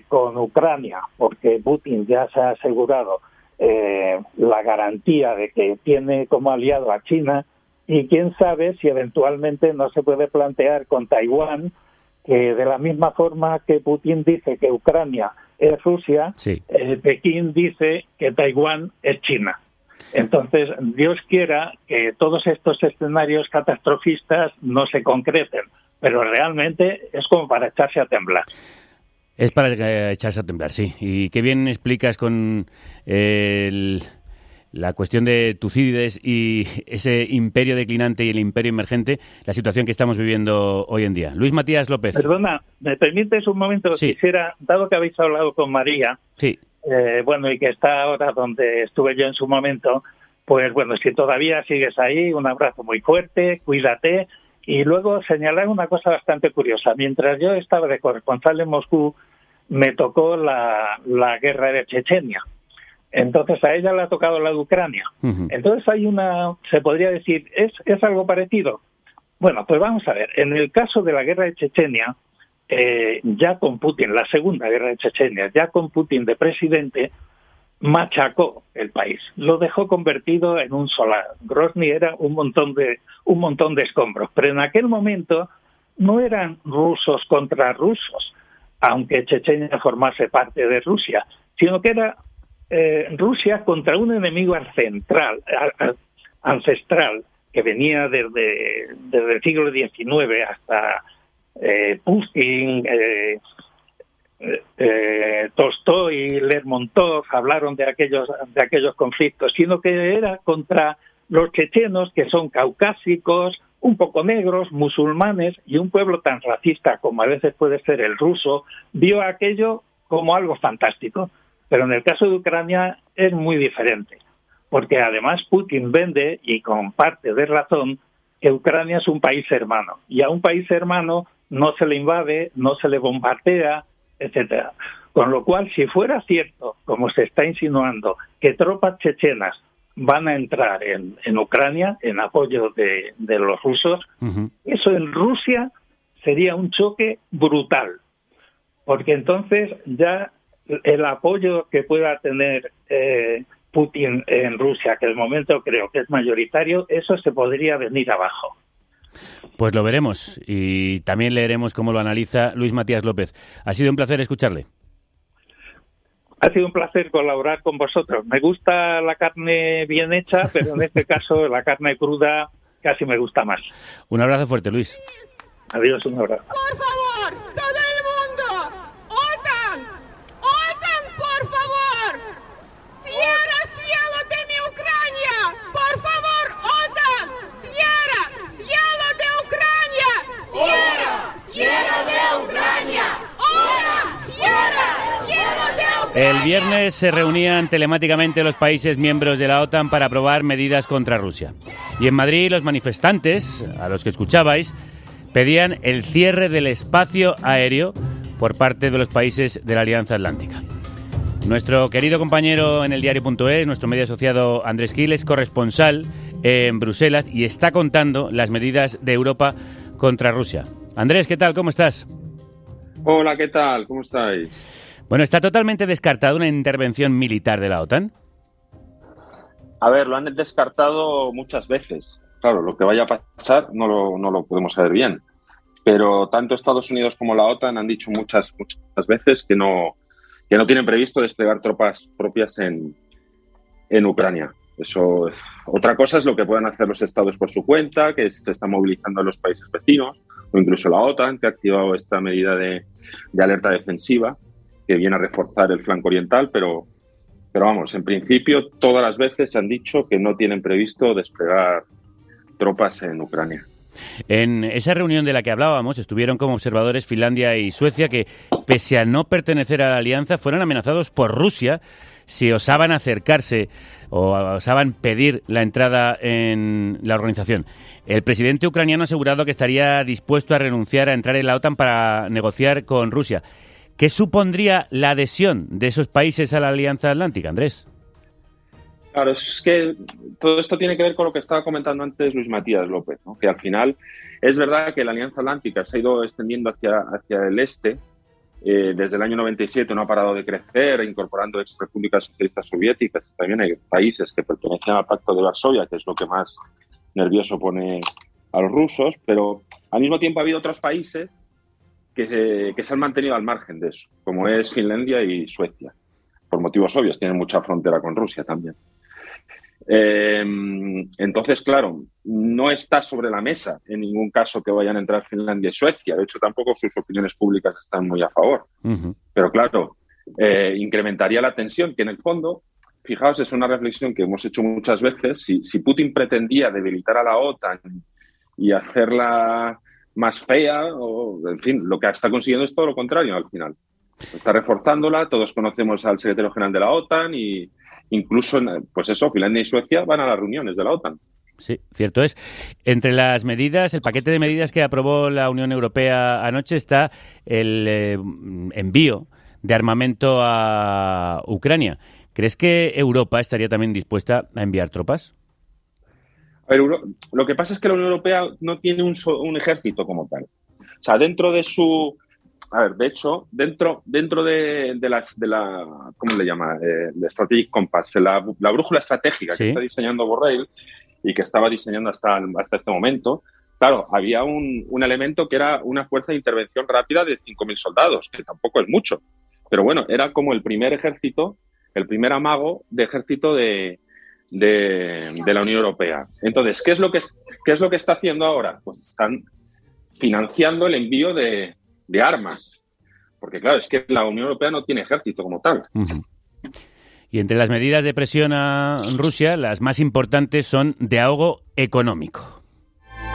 con Ucrania, porque Putin ya se ha asegurado la garantía de que tiene como aliado a China, y quién sabe si eventualmente no se puede plantear con Taiwán, que de la misma forma que Putin dice que Ucrania es Rusia, sí. Pekín dice que Taiwán es China. Entonces, Dios quiera que todos estos escenarios catastrofistas no se concreten, pero realmente es como para echarse a temblar. Es para echarse a temblar, sí. Y qué bien explicas con la cuestión de Tucídides y ese imperio declinante y el imperio emergente, la situación que estamos viviendo hoy en día. Luis Matías López. Perdona, ¿me permites un momento? Sí. Quisiera, dado que habéis hablado con María, sí. Y que está ahora donde estuve yo en su momento, pues bueno, si todavía sigues ahí, un abrazo muy fuerte, cuídate. Y luego señalar una cosa bastante curiosa. Mientras yo estaba de corresponsal en Moscú, me tocó la guerra de Chechenia. Entonces a ella le ha tocado la de Ucrania. Entonces hay se podría decir, ¿es algo parecido? Bueno, pues vamos a ver. En el caso de la guerra de Chechenia, ya con Putin, la segunda guerra de Chechenia, ya con Putin de presidente, machacó el país, lo dejó convertido en un solar. Grozny era un montón de escombros, pero en aquel momento no eran rusos contra rusos, aunque Chechenia formase parte de Rusia, sino que era Rusia contra un enemigo ancestral que venía desde el siglo XIX hasta Pushkin, Tolstoy, Lermontov hablaron de aquellos conflictos, sino que era contra los chechenos, que son caucásicos, un poco negros, musulmanes, y un pueblo tan racista como a veces puede ser el ruso, vio aquello como algo fantástico. Pero en el caso de Ucrania es muy diferente, porque además Putin vende, y con parte de razón, que Ucrania es un país hermano, y a un país hermano no se le invade, no se le bombardea, etcétera. Con lo cual, si fuera cierto, como se está insinuando, que tropas chechenas van a entrar en Ucrania en apoyo de los rusos, eso en Rusia sería un choque brutal, porque entonces ya el apoyo que pueda tener Putin en Rusia, que de momento creo que es mayoritario, eso se podría venir abajo. Pues lo veremos y también leeremos cómo lo analiza Luis Matías López. Ha sido un placer escucharle. Ha sido un placer colaborar con vosotros. Me gusta la carne bien hecha, pero en este caso la carne cruda casi me gusta más. Un abrazo fuerte, Luis. Adiós, un abrazo. Por favor, todo el mundo. ¡OTAN! ¡OTAN, por favor! ¡Cierra cielo de mi Ucrania! ¡Por favor, OTAN! ¡Cierra cielo de Ucrania! ¡Cierra cielo de Ucrania! ¡OTAN! ¡Cierra cielo de Ucrania! El viernes se reunían telemáticamente los países miembros de la OTAN para aprobar medidas contra Rusia. Y en Madrid los manifestantes, a los que escuchabais, pedían el cierre del espacio aéreo por parte de los países de la Alianza Atlántica. Nuestro querido compañero en el diario.es, nuestro medio asociado Andrés Gil, es corresponsal en Bruselas y está contando las medidas de Europa contra Rusia. Andrés, ¿qué tal? ¿Cómo estás? Hola, ¿qué tal? ¿Cómo estáis? Bueno, ¿está totalmente descartada una intervención militar de la OTAN? A ver, lo han descartado muchas veces. Claro, lo que vaya a pasar no lo podemos saber bien. Pero tanto Estados Unidos como la OTAN han dicho muchas veces que no tienen previsto desplegar tropas propias en Ucrania. Eso. Otra cosa es lo que puedan hacer los estados por su cuenta, que se están movilizando en los países vecinos, o incluso la OTAN, que ha activado esta medida de alerta defensiva, que viene a reforzar el flanco oriental, pero vamos, en principio todas las veces se han dicho que no tienen previsto desplegar tropas en Ucrania. En esa reunión de la que hablábamos estuvieron como observadores Finlandia y Suecia, que pese a no pertenecer a la alianza fueron amenazados por Rusia si osaban acercarse o osaban pedir la entrada en la organización. El presidente ucraniano ha asegurado que estaría dispuesto a renunciar a entrar en la OTAN para negociar con Rusia. ¿Qué supondría la adhesión de esos países a la Alianza Atlántica, Andrés? Claro, es que todo esto tiene que ver con lo que estaba comentando antes Luis Matías López, ¿no? Que al final es verdad que la Alianza Atlántica se ha ido extendiendo hacia el este. Desde el año 97 no ha parado de crecer, incorporando ex-repúblicas socialistas soviéticas. También hay países que pertenecen al Pacto de Varsovia, que es lo que más nervioso pone a los rusos, pero al mismo tiempo ha habido otros países que se han mantenido al margen de eso, como es Finlandia y Suecia. Por motivos obvios, tienen mucha frontera con Rusia también. Entonces, claro, no está sobre la mesa en ningún caso que vayan a entrar Finlandia y Suecia. De hecho, tampoco sus opiniones públicas están muy a favor. Pero claro, incrementaría la tensión, que en el fondo, fijaos, es una reflexión que hemos hecho muchas veces. Si Putin pretendía debilitar a la OTAN y hacerla más fea, o en fin, lo que está consiguiendo es todo lo contrario al final. Está reforzándola, todos conocemos al secretario general de la OTAN y incluso, pues eso, Finlandia y Suecia van a las reuniones de la OTAN. Sí, cierto es. Entre las medidas, el paquete de medidas que aprobó la Unión Europea anoche está el envío de armamento a Ucrania. ¿Crees que Europa estaría también dispuesta a enviar tropas? A ver, lo que pasa es que la Unión Europea no tiene un ejército como tal. O sea, dentro de su... A ver, de hecho, dentro de la ¿cómo le llama? De Strategic Compass, la brújula estratégica que está diseñando Borrell y que estaba diseñando hasta este momento, claro, había un elemento que era una fuerza de intervención rápida de 5.000 soldados, que tampoco es mucho. Pero bueno, era como el primer ejército, el primer amago de ejército de la Unión Europea. Entonces, ¿qué es lo que está haciendo ahora? Pues están financiando el envío de armas. Porque claro, es que la Unión Europea no tiene ejército como tal. Y entre las medidas de presión a Rusia, las más importantes son de ahogo económico.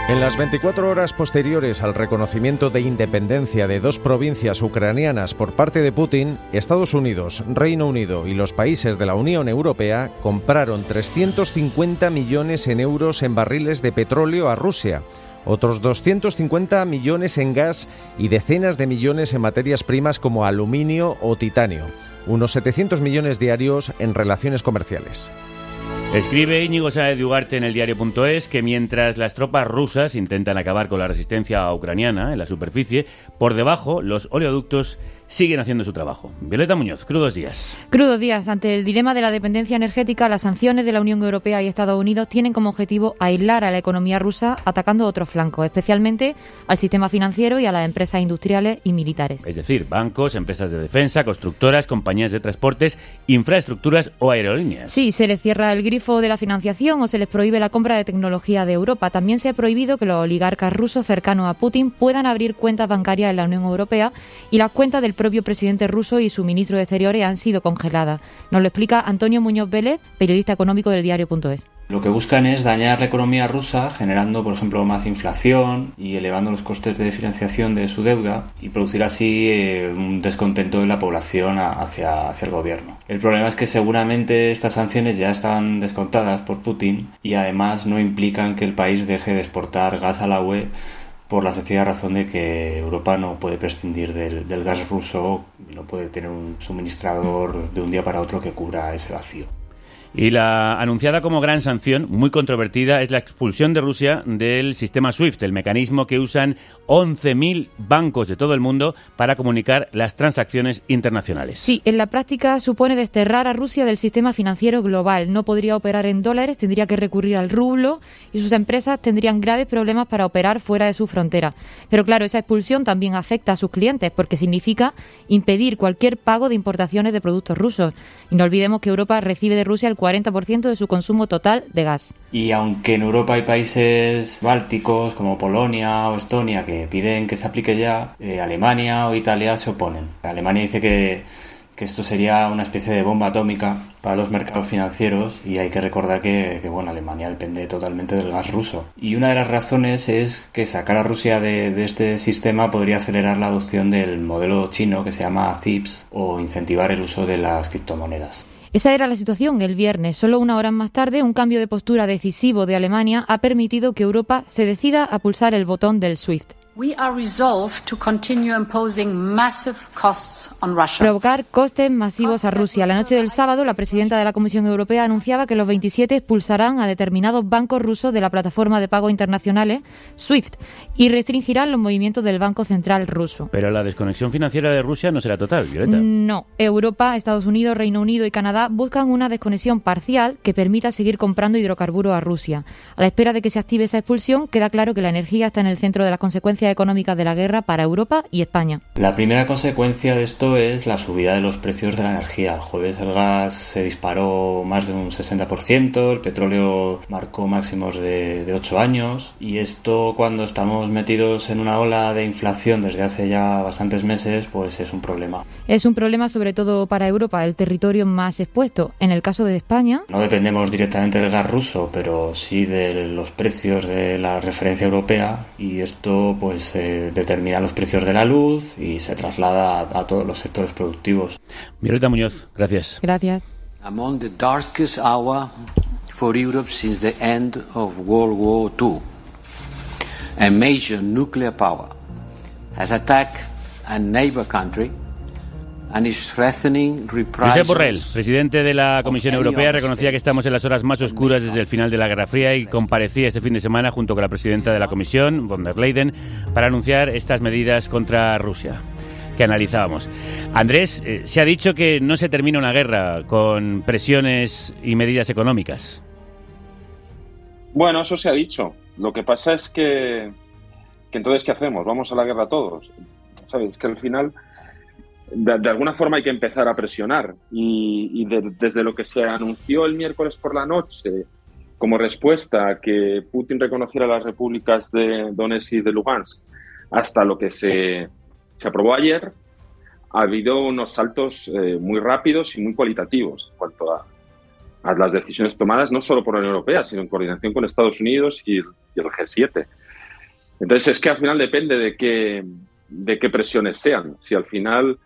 En las 24 horas posteriores al reconocimiento de independencia de dos provincias ucranianas por parte de Putin, Estados Unidos, Reino Unido y los países de la Unión Europea compraron 350 millones en euros en barriles de petróleo a Rusia, otros 250 millones en gas y decenas de millones en materias primas como aluminio o titanio, unos 700 millones diarios en relaciones comerciales. Escribe Íñigo Sáez de Ugarte en el diario.es que mientras las tropas rusas intentan acabar con la resistencia ucraniana en la superficie, por debajo los oleoductos siguen haciendo su trabajo. Violeta Muñoz, crudos días. Crudos días. Ante el dilema de la dependencia energética, las sanciones de la Unión Europea y Estados Unidos tienen como objetivo aislar a la economía rusa atacando otros flancos, especialmente al sistema financiero y a las empresas industriales y militares. Es decir, bancos, empresas de defensa, constructoras, compañías de transportes, infraestructuras o aerolíneas. Sí, se les cierra el grifo de la financiación o se les prohíbe la compra de tecnología de Europa. También se ha prohibido que los oligarcas rusos cercanos a Putin puedan abrir cuentas bancarias en la Unión Europea y las cuentas del propio presidente ruso y su ministro de Exteriores han sido congeladas. Nos lo explica Antonio Muñoz Vélez, periodista económico del diario.es. Lo que buscan es dañar la economía rusa, generando, por ejemplo, más inflación y elevando los costes de financiación de su deuda y producir así un descontento de la población hacia el gobierno. El problema es que seguramente estas sanciones ya estaban descontadas por Putin y además no implican que el país deje de exportar gas a la UE por la sencilla razón de que Europa no puede prescindir del gas ruso, no puede tener un suministrador de un día para otro que cubra ese vacío. Y la anunciada como gran sanción, muy controvertida, es la expulsión de Rusia del sistema SWIFT, el mecanismo que usan 11.000 bancos de todo el mundo para comunicar las transacciones internacionales. Sí, en la práctica supone desterrar a Rusia del sistema financiero global. No podría operar en dólares, tendría que recurrir al rublo y sus empresas tendrían graves problemas para operar fuera de su frontera. Pero claro, esa expulsión también afecta a sus clientes porque significa impedir cualquier pago de importaciones de productos rusos. Y no olvidemos que Europa recibe de Rusia el 40% de su consumo total de gas. Y aunque en Europa hay países bálticos como Polonia o Estonia que piden que se aplique ya, Alemania o Italia se oponen. Alemania dice que esto sería una especie de bomba atómica para los mercados financieros y hay que recordar que Alemania depende totalmente del gas ruso. Y una de las razones es que sacar a Rusia de este sistema podría acelerar la adopción del modelo chino que se llama CIPS o incentivar el uso de las criptomonedas. Esa era la situación el viernes. Solo una hora más tarde, un cambio de postura decisivo de Alemania ha permitido que Europa se decida a pulsar el botón del SWIFT. We are resolved to continue imposing massive costs on Russia. Provocar costes masivos a Rusia. La noche del sábado, la presidenta de la Comisión Europea anunciaba que los 27 expulsarán a determinados bancos rusos de la plataforma de pagos internacionales SWIFT y restringirán los movimientos del Banco Central ruso. Pero la desconexión financiera de Rusia no será total, Violeta. No. Europa, Estados Unidos, Reino Unido y Canadá buscan una desconexión parcial que permita seguir comprando hidrocarburos a Rusia. A la espera de que se active esa expulsión, queda claro que la energía está en el centro de las consecuencias consecuencias económicas de la guerra para Europa y España? La primera consecuencia de esto es la subida de los precios de la energía. El jueves el gas se disparó más de un 60%, el petróleo marcó máximos de 8 años y esto, cuando estamos metidos en una ola de inflación desde hace ya bastantes meses, pues es un problema. Es un problema sobre todo para Europa, el territorio más expuesto. En el caso de España, no dependemos directamente del gas ruso, pero sí de los precios de la referencia europea, y esto pues determina los precios de la luz y se traslada a todos los sectores productivos. Violeta Muñoz, gracias. Gracias. Among the darkest hour for Europe since the end of World War II, a major nuclear power has attacked a neighbor country and is threatening reprisals. Josep Borrell, presidente de la Comisión Europea, reconocía que estamos en las horas más oscuras desde el final de la Guerra Fría y comparecía este fin de semana junto con la presidenta de la Comisión, von der Leyen, para anunciar estas medidas contra Rusia que analizábamos. Andrés, se ha dicho que no se termina una guerra con presiones y medidas económicas. Bueno, eso se ha dicho. Lo que pasa es que entonces, ¿qué hacemos? ¿Vamos a la guerra todos? ¿Sabes? Que al final, de alguna forma hay que empezar a presionar. Desde lo que se anunció el miércoles por la noche, como respuesta a que Putin reconociera las repúblicas de Donetsk y de Lugansk, hasta lo que se aprobó ayer, ha habido unos saltos muy rápidos y muy cualitativos en cuanto a las decisiones tomadas, no solo por la Unión Europea, sino en coordinación con Estados Unidos y el G7. Entonces, es que al final depende de qué presiones sean. Si al final,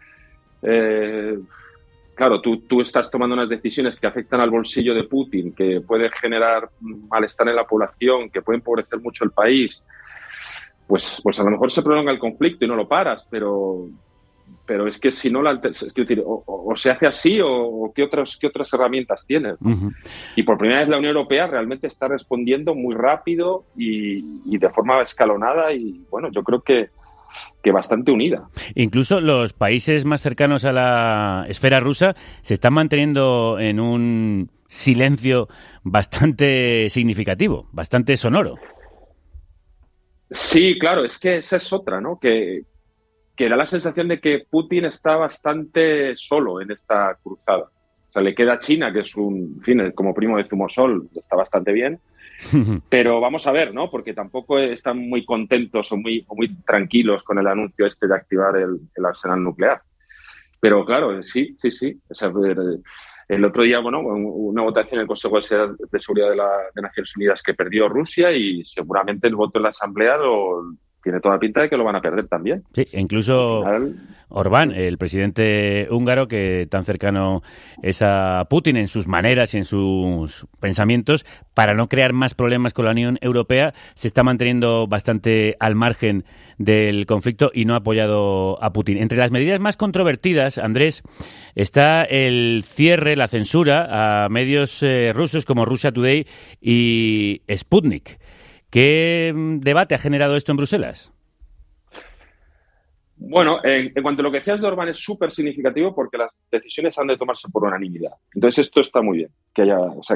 claro, tú estás tomando unas decisiones que afectan al bolsillo de Putin, que pueden generar malestar en la población, que pueden empobrecer mucho el país, pues a lo mejor se prolonga el conflicto y no lo paras, pero es que si no, o se hace así o ¿qué otras herramientas tienes? Uh-huh. Y por primera vez la Unión Europea realmente está respondiendo muy rápido y de forma escalonada y, bueno, yo creo que bastante unida. Incluso los países más cercanos a la esfera rusa se están manteniendo en un silencio bastante significativo, bastante sonoro. Sí, claro, es que esa es otra, ¿no? Que da la sensación de que Putin está bastante solo en esta cruzada. O sea, le queda a China, que es en fin, como primo de Zumosol, está bastante bien. Pero vamos a ver, ¿no? Porque tampoco están muy contentos o muy tranquilos con el anuncio de activar el arsenal nuclear. Pero claro, sí. O sea, el otro día, bueno, una votación en el Consejo de Seguridad de Naciones Unidas que perdió Rusia y seguramente el voto en la Asamblea tiene toda pinta de que lo van a perder también. Sí, incluso Orbán, el presidente húngaro, que tan cercano es a Putin en sus maneras y en sus pensamientos, para no crear más problemas con la Unión Europea, se está manteniendo bastante al margen del conflicto y no ha apoyado a Putin. Entre las medidas más controvertidas, Andrés, está el cierre, la censura a medios rusos como Russia Today y Sputnik. ¿Qué debate ha generado esto en Bruselas? Bueno, en cuanto a lo que decías de Orbán, es súper significativo porque las decisiones han de tomarse por unanimidad. Entonces, esto está muy bien,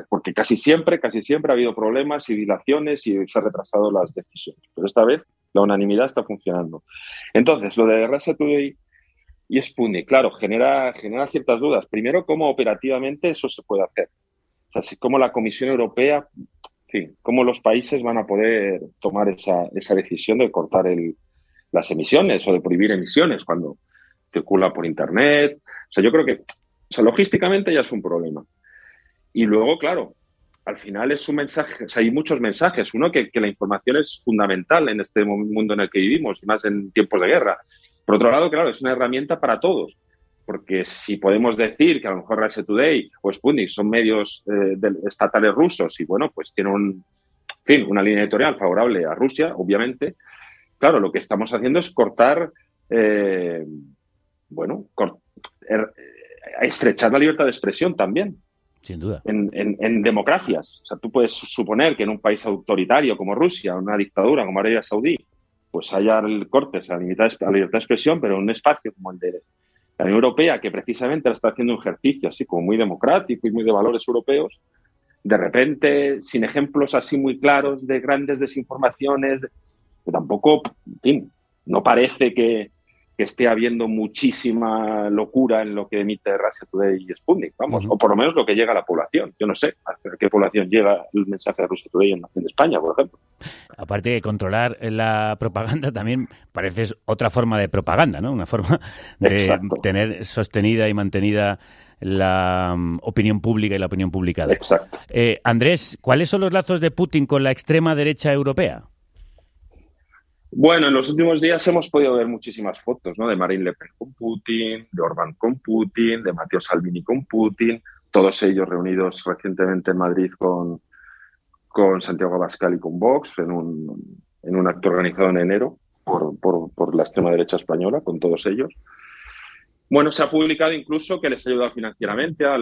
porque casi siempre ha habido problemas y dilaciones y se han retrasado las decisiones. Pero esta vez la unanimidad está funcionando. Entonces, lo de Russia Today y Sputnik, claro, genera ciertas dudas. Primero, ¿cómo operativamente eso se puede hacer? O sea, cómo la Comisión Europea, en fin, cómo los países van a poder tomar esa decisión de cortar las emisiones o de prohibir emisiones cuando circula por Internet. O sea, yo creo que logísticamente ya es un problema. Y luego, claro, al final es un mensaje, o sea, hay muchos mensajes. Uno, que la información es fundamental en este mundo en el que vivimos, y más en tiempos de guerra. Por otro lado, claro, es una herramienta para todos. Porque si podemos decir que a lo mejor Russia Today o Sputnik son medios estatales rusos y, bueno, pues tienen una línea editorial favorable a Rusia, obviamente, claro, lo que estamos haciendo es estrechar la libertad de expresión también. Sin duda. En democracias. O sea, tú puedes suponer que en un país autoritario como Rusia, una dictadura como Arabia Saudí, pues haya cortes a la libertad de expresión, pero en un espacio como el de la Unión Europea, que precisamente está haciendo un ejercicio así como muy democrático y muy de valores europeos, de repente, sin ejemplos así muy claros de grandes desinformaciones, que tampoco, en fin, no parece que esté habiendo muchísima locura en lo que emite Russia Today y Sputnik, vamos, o por lo menos lo que llega a la población. Yo no sé a qué población llega el mensaje de Russia Today en España, por ejemplo. Aparte de controlar la propaganda, también parece otra forma de propaganda, ¿no? Una forma de tener sostenida y mantenida la opinión pública y la opinión publicada. Exacto. Andrés, ¿cuáles son los lazos de Putin con la extrema derecha europea? Bueno, en los últimos días hemos podido ver muchísimas fotos, ¿no? De Marine Le Pen con Putin, de Orbán con Putin, de Matteo Salvini con Putin, todos ellos reunidos recientemente en Madrid con Santiago Abascal y con Vox en un acto organizado en enero por la extrema derecha española, con todos ellos. Bueno, se ha publicado incluso que les ha ayudado financieramente a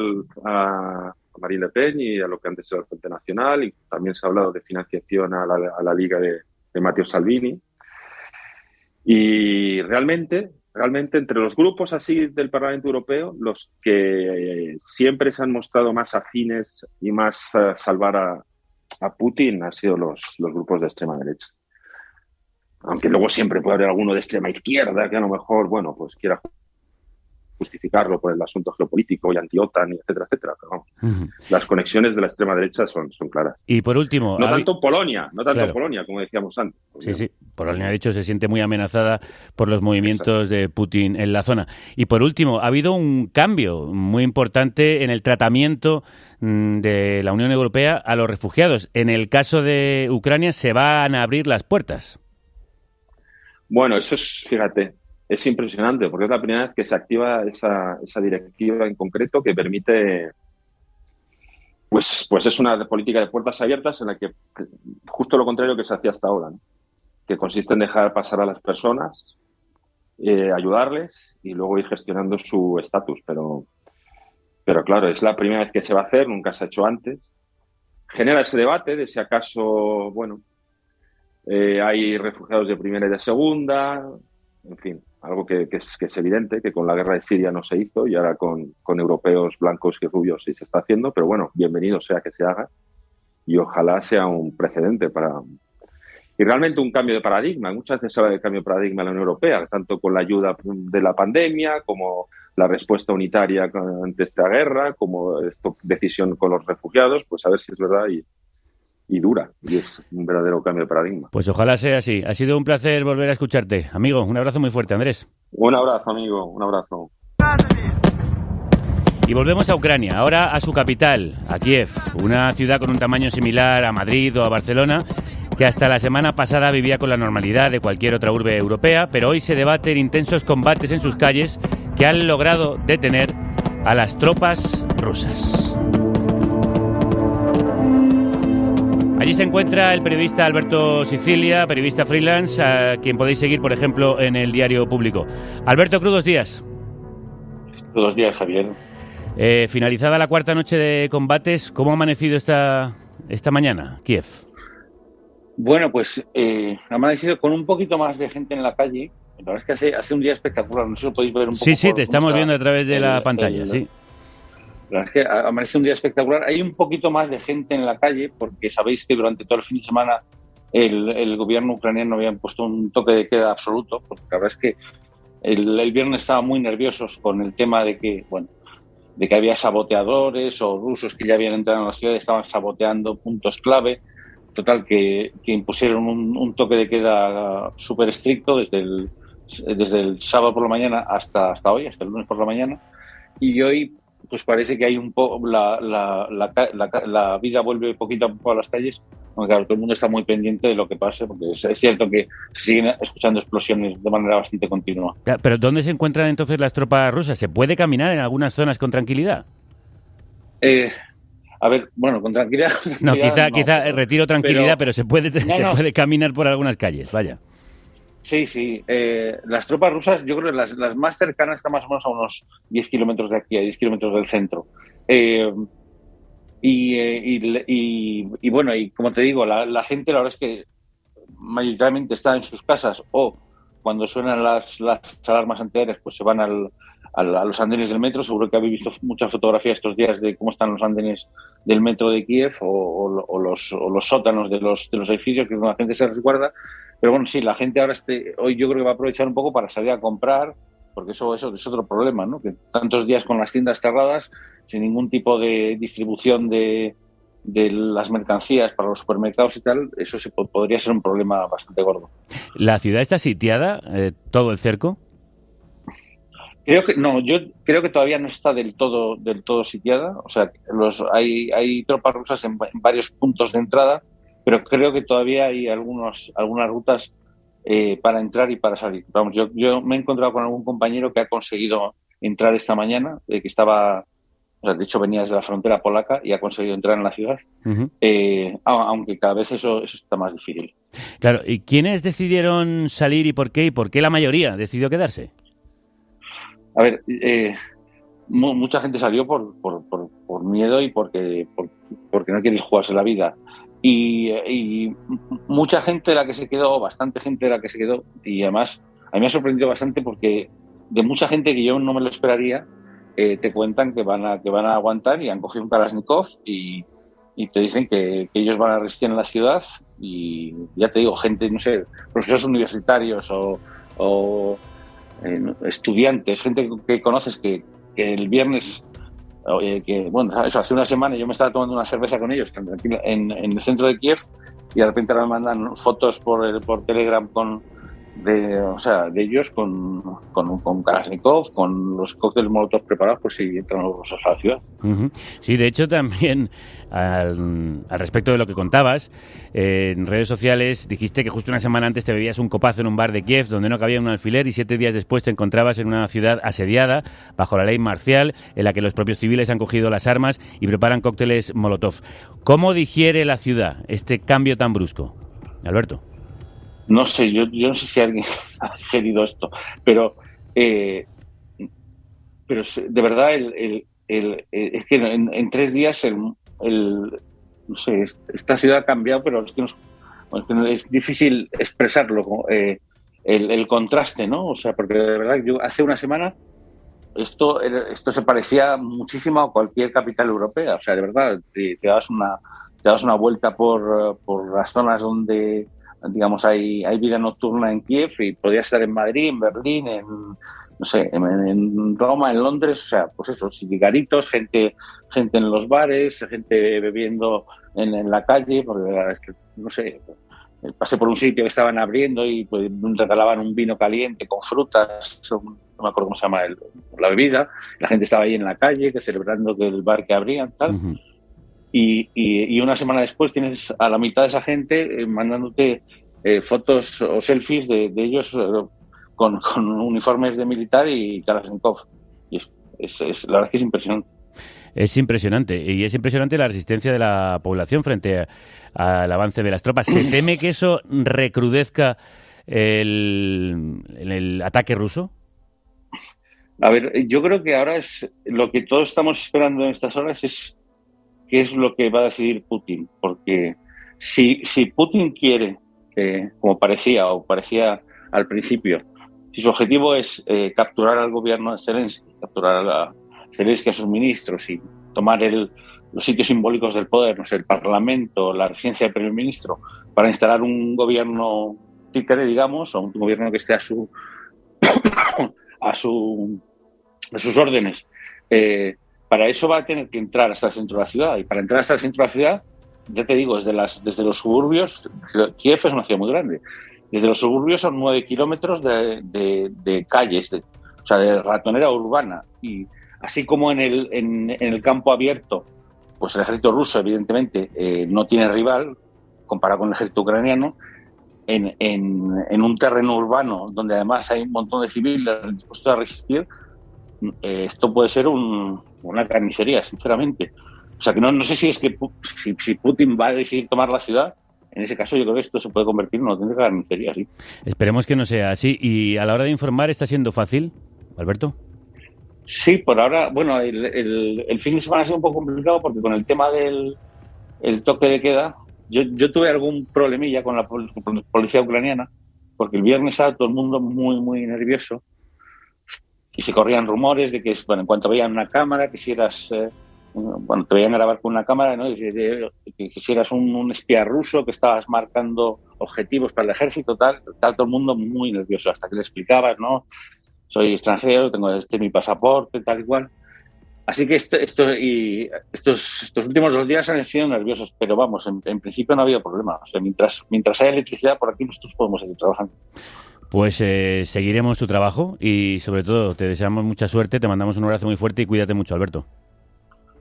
Marine Le Pen y a lo que antes era el Frente Nacional, y también se ha hablado de financiación a la Liga de Matteo Salvini. Y realmente entre los grupos así del Parlamento Europeo, los que siempre se han mostrado más afines y más salvar a Putin han sido los grupos de extrema derecha. Aunque luego siempre puede haber alguno de extrema izquierda que a lo mejor, bueno, pues quiera justificarlo por el asunto geopolítico y anti-OTAN, etcétera, etcétera. Pero vamos, las conexiones de la extrema derecha son claras. Y por último... No tanto Polonia, Polonia, como decíamos antes. Sí. Polonia, de hecho, se siente muy amenazada por los movimientos de Putin en la zona. Y por último, ha habido un cambio muy importante en el tratamiento de la Unión Europea a los refugiados. En el caso de Ucrania, se van a abrir las puertas. Bueno, eso es, fíjate... Es impresionante, porque es la primera vez que se activa esa directiva en concreto que permite, pues es una política de puertas abiertas en la que justo lo contrario que se hacía hasta ahora, ¿no? Que consiste en dejar pasar a las personas, ayudarles y luego ir gestionando su estatus. Pero claro, es la primera vez que se va a hacer, nunca se ha hecho antes. Genera ese debate de si acaso, bueno, hay refugiados de primera y de segunda, en fin. Algo que es evidente, que con la guerra de Siria no se hizo y ahora con europeos blancos y rubios sí se está haciendo, pero bueno, bienvenido sea que se haga y ojalá sea un precedente y realmente un cambio de paradigma. Muchas veces se habla del cambio de paradigma en la Unión Europea, tanto con la ayuda de la pandemia, como la respuesta unitaria ante esta guerra, como esta decisión con los refugiados, pues a ver si es verdad y dura, y es un verdadero cambio de paradigma. Pues ojalá sea así. Ha sido un placer volver a escucharte. Amigo, un abrazo muy fuerte, Andrés. Un abrazo, amigo, un abrazo. Y volvemos a Ucrania, ahora a su capital, a Kiev, una ciudad con un tamaño similar a Madrid o a Barcelona, que hasta la semana pasada vivía con la normalidad de cualquier otra urbe europea, pero hoy se debaten intensos combates en sus calles que han logrado detener a las tropas rusas. Allí se encuentra el periodista Alberto Sicilia, periodista freelance, a quien podéis seguir, por ejemplo, en el Diario Público. Alberto, crudos días. Crudos días, Javier. Finalizada la cuarta noche de combates, ¿cómo ha amanecido esta mañana, Kiev? Bueno, pues ha amanecido con un poquito más de gente en la calle. La verdad es que hace un día espectacular, no sé si lo podéis ver un poco. Sí, te estamos viendo a través de la pantalla, sí. La verdad es que amanece un día espectacular. Hay un poquito más de gente en la calle porque sabéis que durante todo el fin de semana el gobierno ucraniano había puesto un toque de queda absoluto, porque la verdad es que el viernes estaban muy nerviosos con el tema de que había saboteadores o rusos que ya habían entrado en la ciudad y estaban saboteando puntos clave. Total, que impusieron un toque de queda súper estricto desde el sábado por la mañana hasta hoy, hasta el lunes por la mañana. Y hoy pues parece que hay un poco la vida vuelve poquito a poco a las calles, aunque claro, todo el mundo está muy pendiente de lo que pase, porque es cierto que se siguen escuchando explosiones de manera bastante continua. Pero ¿dónde se encuentran entonces las tropas rusas? ¿Se puede caminar en algunas zonas con tranquilidad? A ver, bueno, con tranquilidad. No, quizá retiro tranquilidad, pero se puede caminar por algunas calles, vaya. Sí. Las tropas rusas, yo creo que las más cercanas están más o menos a unos 10 kilómetros de aquí, a 10 kilómetros del centro. Y bueno, y como te digo, la gente, la verdad es que mayoritariamente está en sus casas o cuando suenan las alarmas antiaéreas, pues se van a los andenes del metro. Seguro que habéis visto muchas fotografías estos días de cómo están los andenes del metro de Kiev o los sótanos de los edificios, que la gente se resguarda. Pero bueno, sí, la gente ahora hoy yo creo que va a aprovechar un poco para salir a comprar, porque eso es otro problema, ¿no? Que tantos días con las tiendas cerradas, sin ningún tipo de distribución de las mercancías para los supermercados y tal, eso podría ser un problema bastante gordo. ¿La ciudad está sitiada, todo el cerco? Creo que no, yo creo que todavía no está del todo sitiada. O sea, hay tropas rusas en varios puntos de entrada, pero creo que todavía hay algunas rutas para entrar y para salir. Vamos, yo me he encontrado con algún compañero que ha conseguido entrar esta mañana, que estaba, o sea, de hecho venía desde la frontera polaca y ha conseguido entrar en la ciudad, aunque cada vez eso está más difícil. Claro, ¿y quiénes decidieron salir y por qué? ¿Y por qué la mayoría decidió quedarse? A ver, mucha gente salió por miedo y porque no quiere jugarse la vida. Y mucha gente de la que se quedó, bastante gente de la que se quedó, y además a mí me ha sorprendido bastante porque de mucha gente que yo no me lo esperaría, te cuentan que van a aguantar y han cogido un Kalashnikov y te dicen que ellos van a resistir en la ciudad. Y ya te digo, gente, no sé, profesores universitarios o estudiantes, gente que conoces que el viernes, bueno, eso hace una semana yo me estaba tomando una cerveza con ellos en el centro de Kiev y de repente me mandan fotos por Telegram de ellos con Kalashnikov, con los cócteles Molotov preparados por si entran los rusos a la ciudad. Uh-huh. Sí, de hecho también al respecto de lo que contabas, en redes sociales dijiste que justo una semana antes te bebías un copazo en un bar de Kiev donde no cabía un alfiler y 7 días después te encontrabas en una ciudad asediada bajo la ley marcial en la que los propios civiles han cogido las armas y preparan cócteles Molotov. ¿Cómo digiere la ciudad este cambio tan brusco, Alberto? No sé, yo no sé si alguien ha digerido esto, pero de verdad es que en 3 días no sé, esta ciudad ha cambiado, pero es que es difícil expresarlo, el contraste, ¿no? O sea, porque de verdad yo hace una semana esto se parecía muchísimo a cualquier capital europea. O sea, de verdad te das una vuelta por las zonas donde, digamos, hay vida nocturna en Kiev y podría estar en Madrid, en Berlín, en Roma, en Londres. O sea, pues eso, cigaritos, gente en los bares, gente bebiendo en la calle, porque no sé, pasé por un sitio que estaban abriendo y pues regalaban un vino caliente con frutas, no me acuerdo cómo se llama la bebida. La gente estaba ahí en la calle celebrando que el bar que abrían, tal. Uh-huh. Y una semana después tienes a la mitad de esa gente mandándote fotos o selfies de ellos con uniformes de militar y Kalashnikov. Y la verdad es que es impresionante. Es impresionante. Y es impresionante la resistencia de la población frente al avance de las tropas. ¿Se teme que eso recrudezca el ataque ruso? A ver, yo creo que ahora es lo que todos estamos esperando en estas horas es qué es lo que va a decidir Putin. Porque si Putin quiere, como parecía al principio, si su objetivo es capturar al gobierno de Zelensky, capturar a Zelensky, a sus ministros y tomar los sitios simbólicos del poder, no sé, el Parlamento, la residencia del primer ministro, para instalar un gobierno títere, digamos, o un gobierno que esté a sus órdenes. Para eso va a tener que entrar hasta el centro de la ciudad. Y para entrar hasta el centro de la ciudad, ya te digo, desde los suburbios, Kiev es una ciudad muy grande, desde los suburbios son 9 kilómetros de calles, o sea, de ratonera urbana. Y así como en el campo abierto, pues el ejército ruso, evidentemente, no tiene rival comparado con el ejército ucraniano, en un terreno urbano donde además hay un montón de civiles dispuestos a resistir, esto puede ser una carnicería, sinceramente. O sea, que no sé si es que si Putin va a decidir tomar la ciudad, en ese caso yo creo que esto se puede convertir en una auténtica carnicería, sí. Esperemos que no sea así. ¿Y a la hora de informar está siendo fácil, Alberto? Sí, por ahora, bueno, el fin de semana ha sido un poco complicado porque con el tema del toque de queda, yo tuve algún problemilla con la policía ucraniana, porque el viernes estaba todo el mundo muy, muy nervioso y se corrían rumores de que, bueno, en cuanto veían una cámara, que si eras bueno, te veían grabar con una cámara, ¿no? Que si eras un espía ruso, que estabas marcando objetivos para el ejército, tal, todo el mundo muy nervioso, hasta que le explicabas, ¿no? Soy extranjero, tengo mi pasaporte, tal y cual. Así que estos últimos 2 días han sido nerviosos, pero vamos, en principio no ha habido problema. O sea, mientras haya electricidad, por aquí nosotros podemos seguir trabajando. Pues seguiremos tu trabajo y sobre todo te deseamos mucha suerte, te mandamos un abrazo muy fuerte y cuídate mucho, Alberto.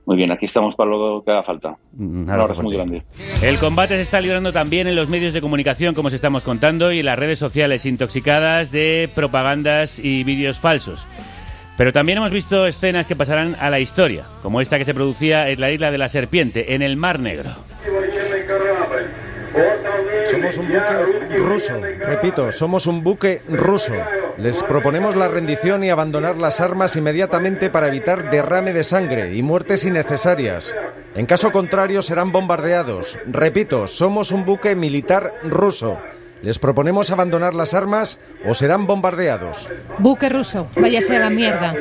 Muy bien, aquí estamos para lo que haga falta. Un abrazo muy grande. El combate se está librando también en los medios de comunicación, como os estamos contando, y en las redes sociales intoxicadas de propagandas y vídeos falsos. Pero también hemos visto escenas que pasarán a la historia, como esta que se producía en la isla de la Serpiente, en el Mar Negro. Somos un buque ruso, repito, somos un buque ruso. Les proponemos la rendición y abandonar las armas inmediatamente para evitar derrame de sangre y muertes innecesarias. En caso contrario serán bombardeados. Repito, somos un buque militar ruso. Les proponemos abandonar las armas o serán bombardeados. Buque ruso, váyase a la mierda.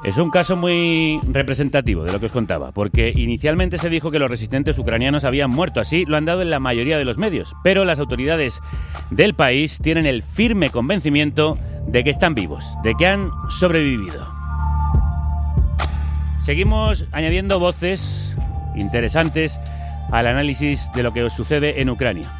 Es un caso muy representativo de lo que os contaba, porque inicialmente se dijo que los resistentes ucranianos habían muerto, así lo han dado en la mayoría de los medios, pero las autoridades del país tienen el firme convencimiento de que están vivos, de que han sobrevivido. Seguimos añadiendo voces interesantes al análisis de lo que sucede en Ucrania.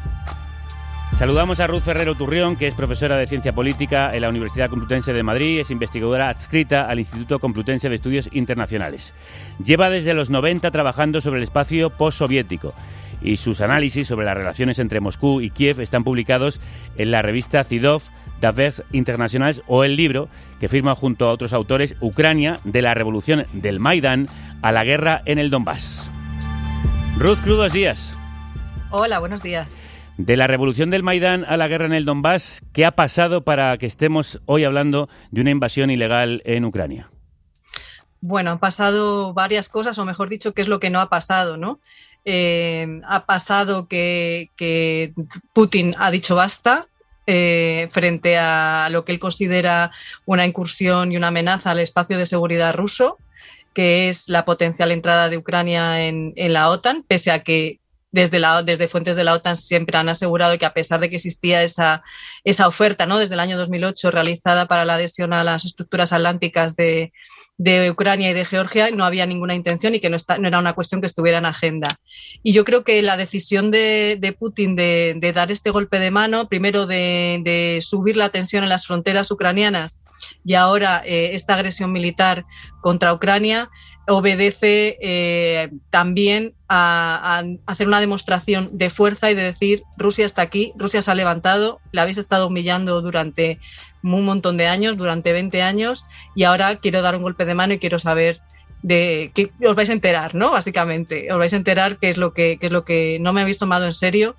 Saludamos a Ruth Ferrero Turrión, que es profesora de Ciencia Política en la Universidad Complutense de Madrid, es investigadora adscrita al Instituto Complutense de Estudios Internacionales. Lleva desde los 90 trabajando sobre el espacio postsoviético y sus análisis sobre las relaciones entre Moscú y Kiev están publicados en la revista Zidov d'Affaires Internationales o el libro que firma junto a otros autores Ucrania, de la revolución del Maidán a la guerra en el Donbass. Ruth, crudos días. Hola, buenos días. De la revolución del Maidán a la guerra en el Donbass, ¿qué ha pasado para que estemos hoy hablando de una invasión ilegal en Ucrania? Bueno, han pasado varias cosas, o mejor dicho, ¿qué es lo que no ha pasado, no? Ha pasado que Putin ha dicho basta frente a lo que él considera una incursión y una amenaza al espacio de seguridad ruso, que es la potencial entrada de Ucrania en la OTAN, pese a que desde fuentes de la OTAN siempre han asegurado que a pesar de que existía esa oferta, ¿no?, desde el año 2008 realizada para la adhesión a las estructuras atlánticas de Ucrania y de Georgia, no había ninguna intención y que no era una cuestión que estuviera en agenda. Y yo creo que la decisión de Putin de dar este golpe de mano, primero de subir la tensión en las fronteras ucranianas y ahora esta agresión militar contra Ucrania, obedece también a hacer una demostración de fuerza y de decir: Rusia está aquí, Rusia se ha levantado, la habéis estado humillando durante un montón de años, durante 20 años, y ahora quiero dar un golpe de mano y quiero saber de qué os vais a enterar, ¿no? Básicamente, os vais a enterar qué es lo que no me habéis tomado en serio.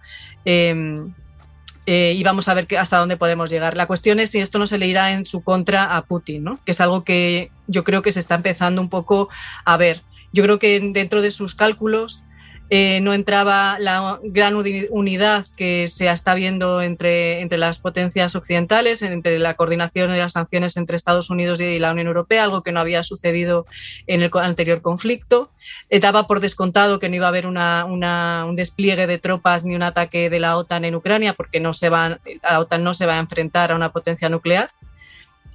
Y vamos a ver hasta dónde podemos llegar. La cuestión es si esto no se le irá en su contra a Putin, ¿no?, que es algo que yo creo que se está empezando un poco a ver. Yo creo que dentro de sus cálculos no entraba la gran unidad que se está viendo entre las potencias occidentales, entre la coordinación y las sanciones entre Estados Unidos y la Unión Europea, algo que no había sucedido en el anterior conflicto. Daba por descontado que no iba a haber un despliegue de tropas ni un ataque de la OTAN en Ucrania, porque la OTAN no se va a enfrentar a una potencia nuclear.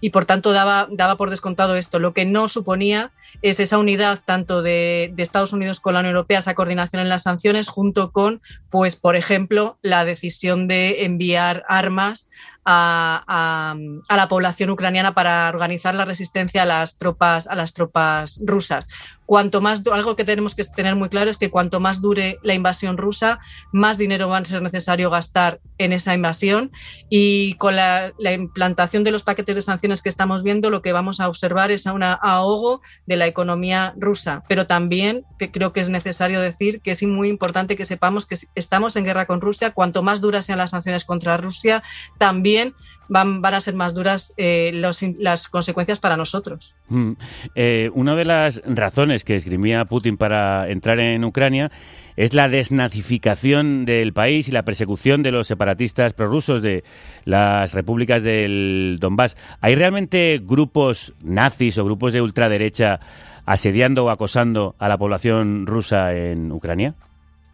Y por tanto daba por descontado esto. Lo que no suponía es esa unidad tanto de Estados Unidos con la Unión Europea, esa coordinación en las sanciones, junto con, pues, por ejemplo, la decisión de enviar armas a la población ucraniana para organizar la resistencia a las tropas rusas. Algo que tenemos que tener muy claro es que cuanto más dure la invasión rusa, más dinero va a ser necesario gastar en esa invasión, y con la implantación de los paquetes de sanciones que estamos viendo, lo que vamos a observar es un ahogo de la economía rusa. Pero también creo que es necesario decir que es muy importante que sepamos que estamos en guerra con Rusia. Cuanto más duras sean las sanciones contra Rusia, también van a ser más duras las consecuencias para nosotros. Una de las razones que esgrimía Putin para entrar en Ucrania es la desnazificación del país y la persecución de los separatistas prorrusos de las repúblicas del Donbass. ¿Hay realmente grupos nazis o grupos de ultraderecha asediando o acosando a la población rusa en Ucrania?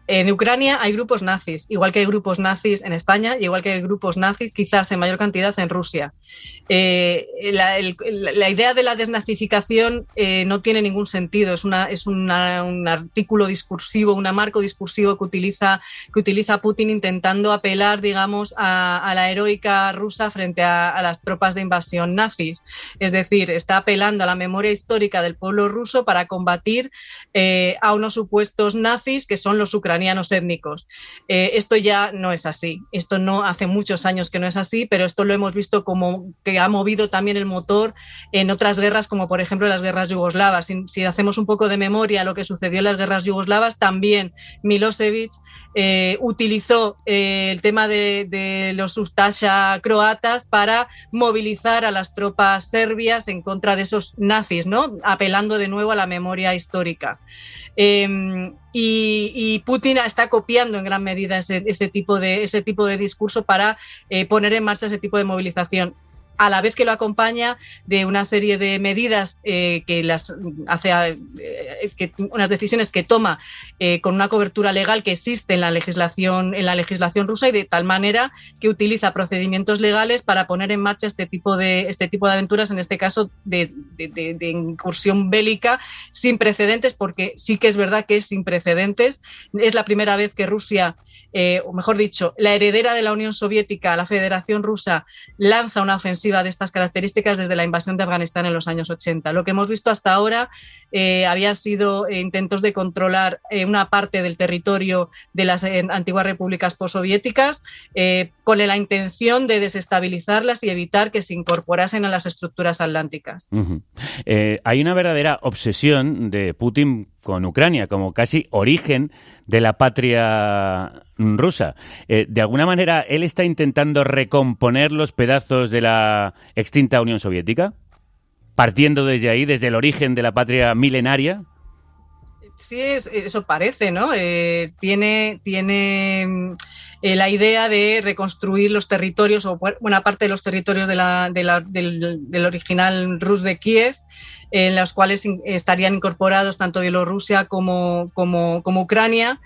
En Ucrania hay grupos nazis, igual que hay grupos nazis en España y igual que hay grupos nazis quizás en mayor cantidad en Rusia. La idea de la desnazificación no tiene ningún sentido, es un artículo discursivo, un marco discursivo que utiliza Putin intentando apelar, digamos, a la heroica rusa frente a las tropas de invasión nazis. Es decir, está apelando a la memoria histórica del pueblo ruso para combatir a unos supuestos nazis que son los ucranianos étnicos. Esto ya no es así. Esto no hace muchos años que no es así, pero esto lo hemos visto como que ha movido también el motor en otras guerras, como por ejemplo las guerras yugoslavas. Si hacemos un poco de memoria lo que sucedió en las guerras yugoslavas, también Milosevic utilizó el tema de los Ustasha croatas para movilizar a las tropas serbias en contra de esos nazis, ¿no? Apelando de nuevo a la memoria histórica. Y Putin está copiando en gran medida ese tipo de discurso para poner en marcha ese tipo de movilización, a la vez que lo acompaña de una serie de medidas unas decisiones que toma con una cobertura legal que existe en la legislación rusa, y de tal manera que utiliza procedimientos legales para poner en marcha este tipo de aventuras, en este caso de incursión bélica sin precedentes, porque sí que es verdad que es sin precedentes. Es la primera vez que Rusia, o mejor dicho, la heredera de la Unión Soviética, la Federación Rusa, lanza una ofensiva de estas características desde la invasión de Afganistán en los años 80. Lo que hemos visto hasta ahora había sido intentos de controlar una parte del territorio de las antiguas repúblicas postsoviéticas con la intención de desestabilizarlas y evitar que se incorporasen a las estructuras atlánticas. Hay una verdadera obsesión de Putin con Ucrania, como casi origen de la patria rusa. De alguna manera, ¿él está intentando recomponer los pedazos de la extinta Unión Soviética? Partiendo desde ahí, desde el origen de la patria milenaria. Sí, eso parece, ¿no? Tiene la idea de reconstruir los territorios, o buena parte de los territorios del original Rus de Kiev, en los cuales estarían incorporados tanto Bielorrusia como Ucrania,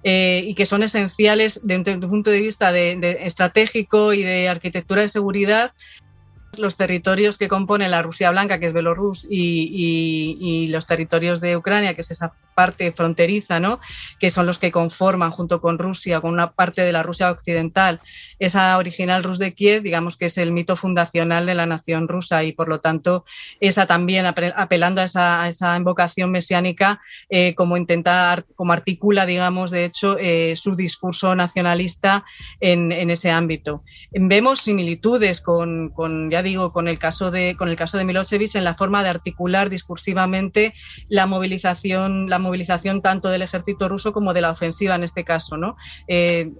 y que son esenciales desde el punto de vista de estratégico y de arquitectura de seguridad. Los territorios que componen la Rusia blanca, que es Bielorrusia, y los territorios de Ucrania, que es esa parte fronteriza, ¿no?, que son los que conforman, junto con Rusia, con una parte de la Rusia occidental, esa original Rus de Kiev, digamos que es el mito fundacional de la nación rusa, y por lo tanto esa también, apelando a esa invocación mesiánica, como articula, digamos, de hecho, su discurso nacionalista en ese ámbito. Vemos similitudes con el caso de Milosevic en la forma de articular discursivamente la movilización tanto del ejército ruso como de la ofensiva en este caso, ¿no?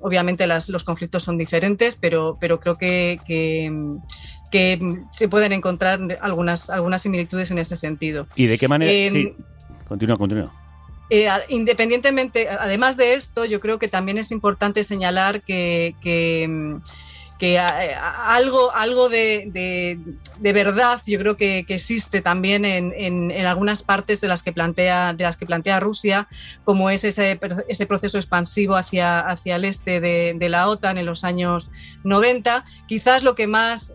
Obviamente los conflictos son diferentes, pero creo que se pueden encontrar algunas similitudes en ese sentido. ¿Y de qué manera? Sí, continúa. Independientemente, además de esto, yo creo que también es importante señalar que algo de verdad yo creo que existe también en algunas partes de las que plantea Rusia, como es ese proceso expansivo hacia el este de la OTAN en los años 90. Quizás lo que más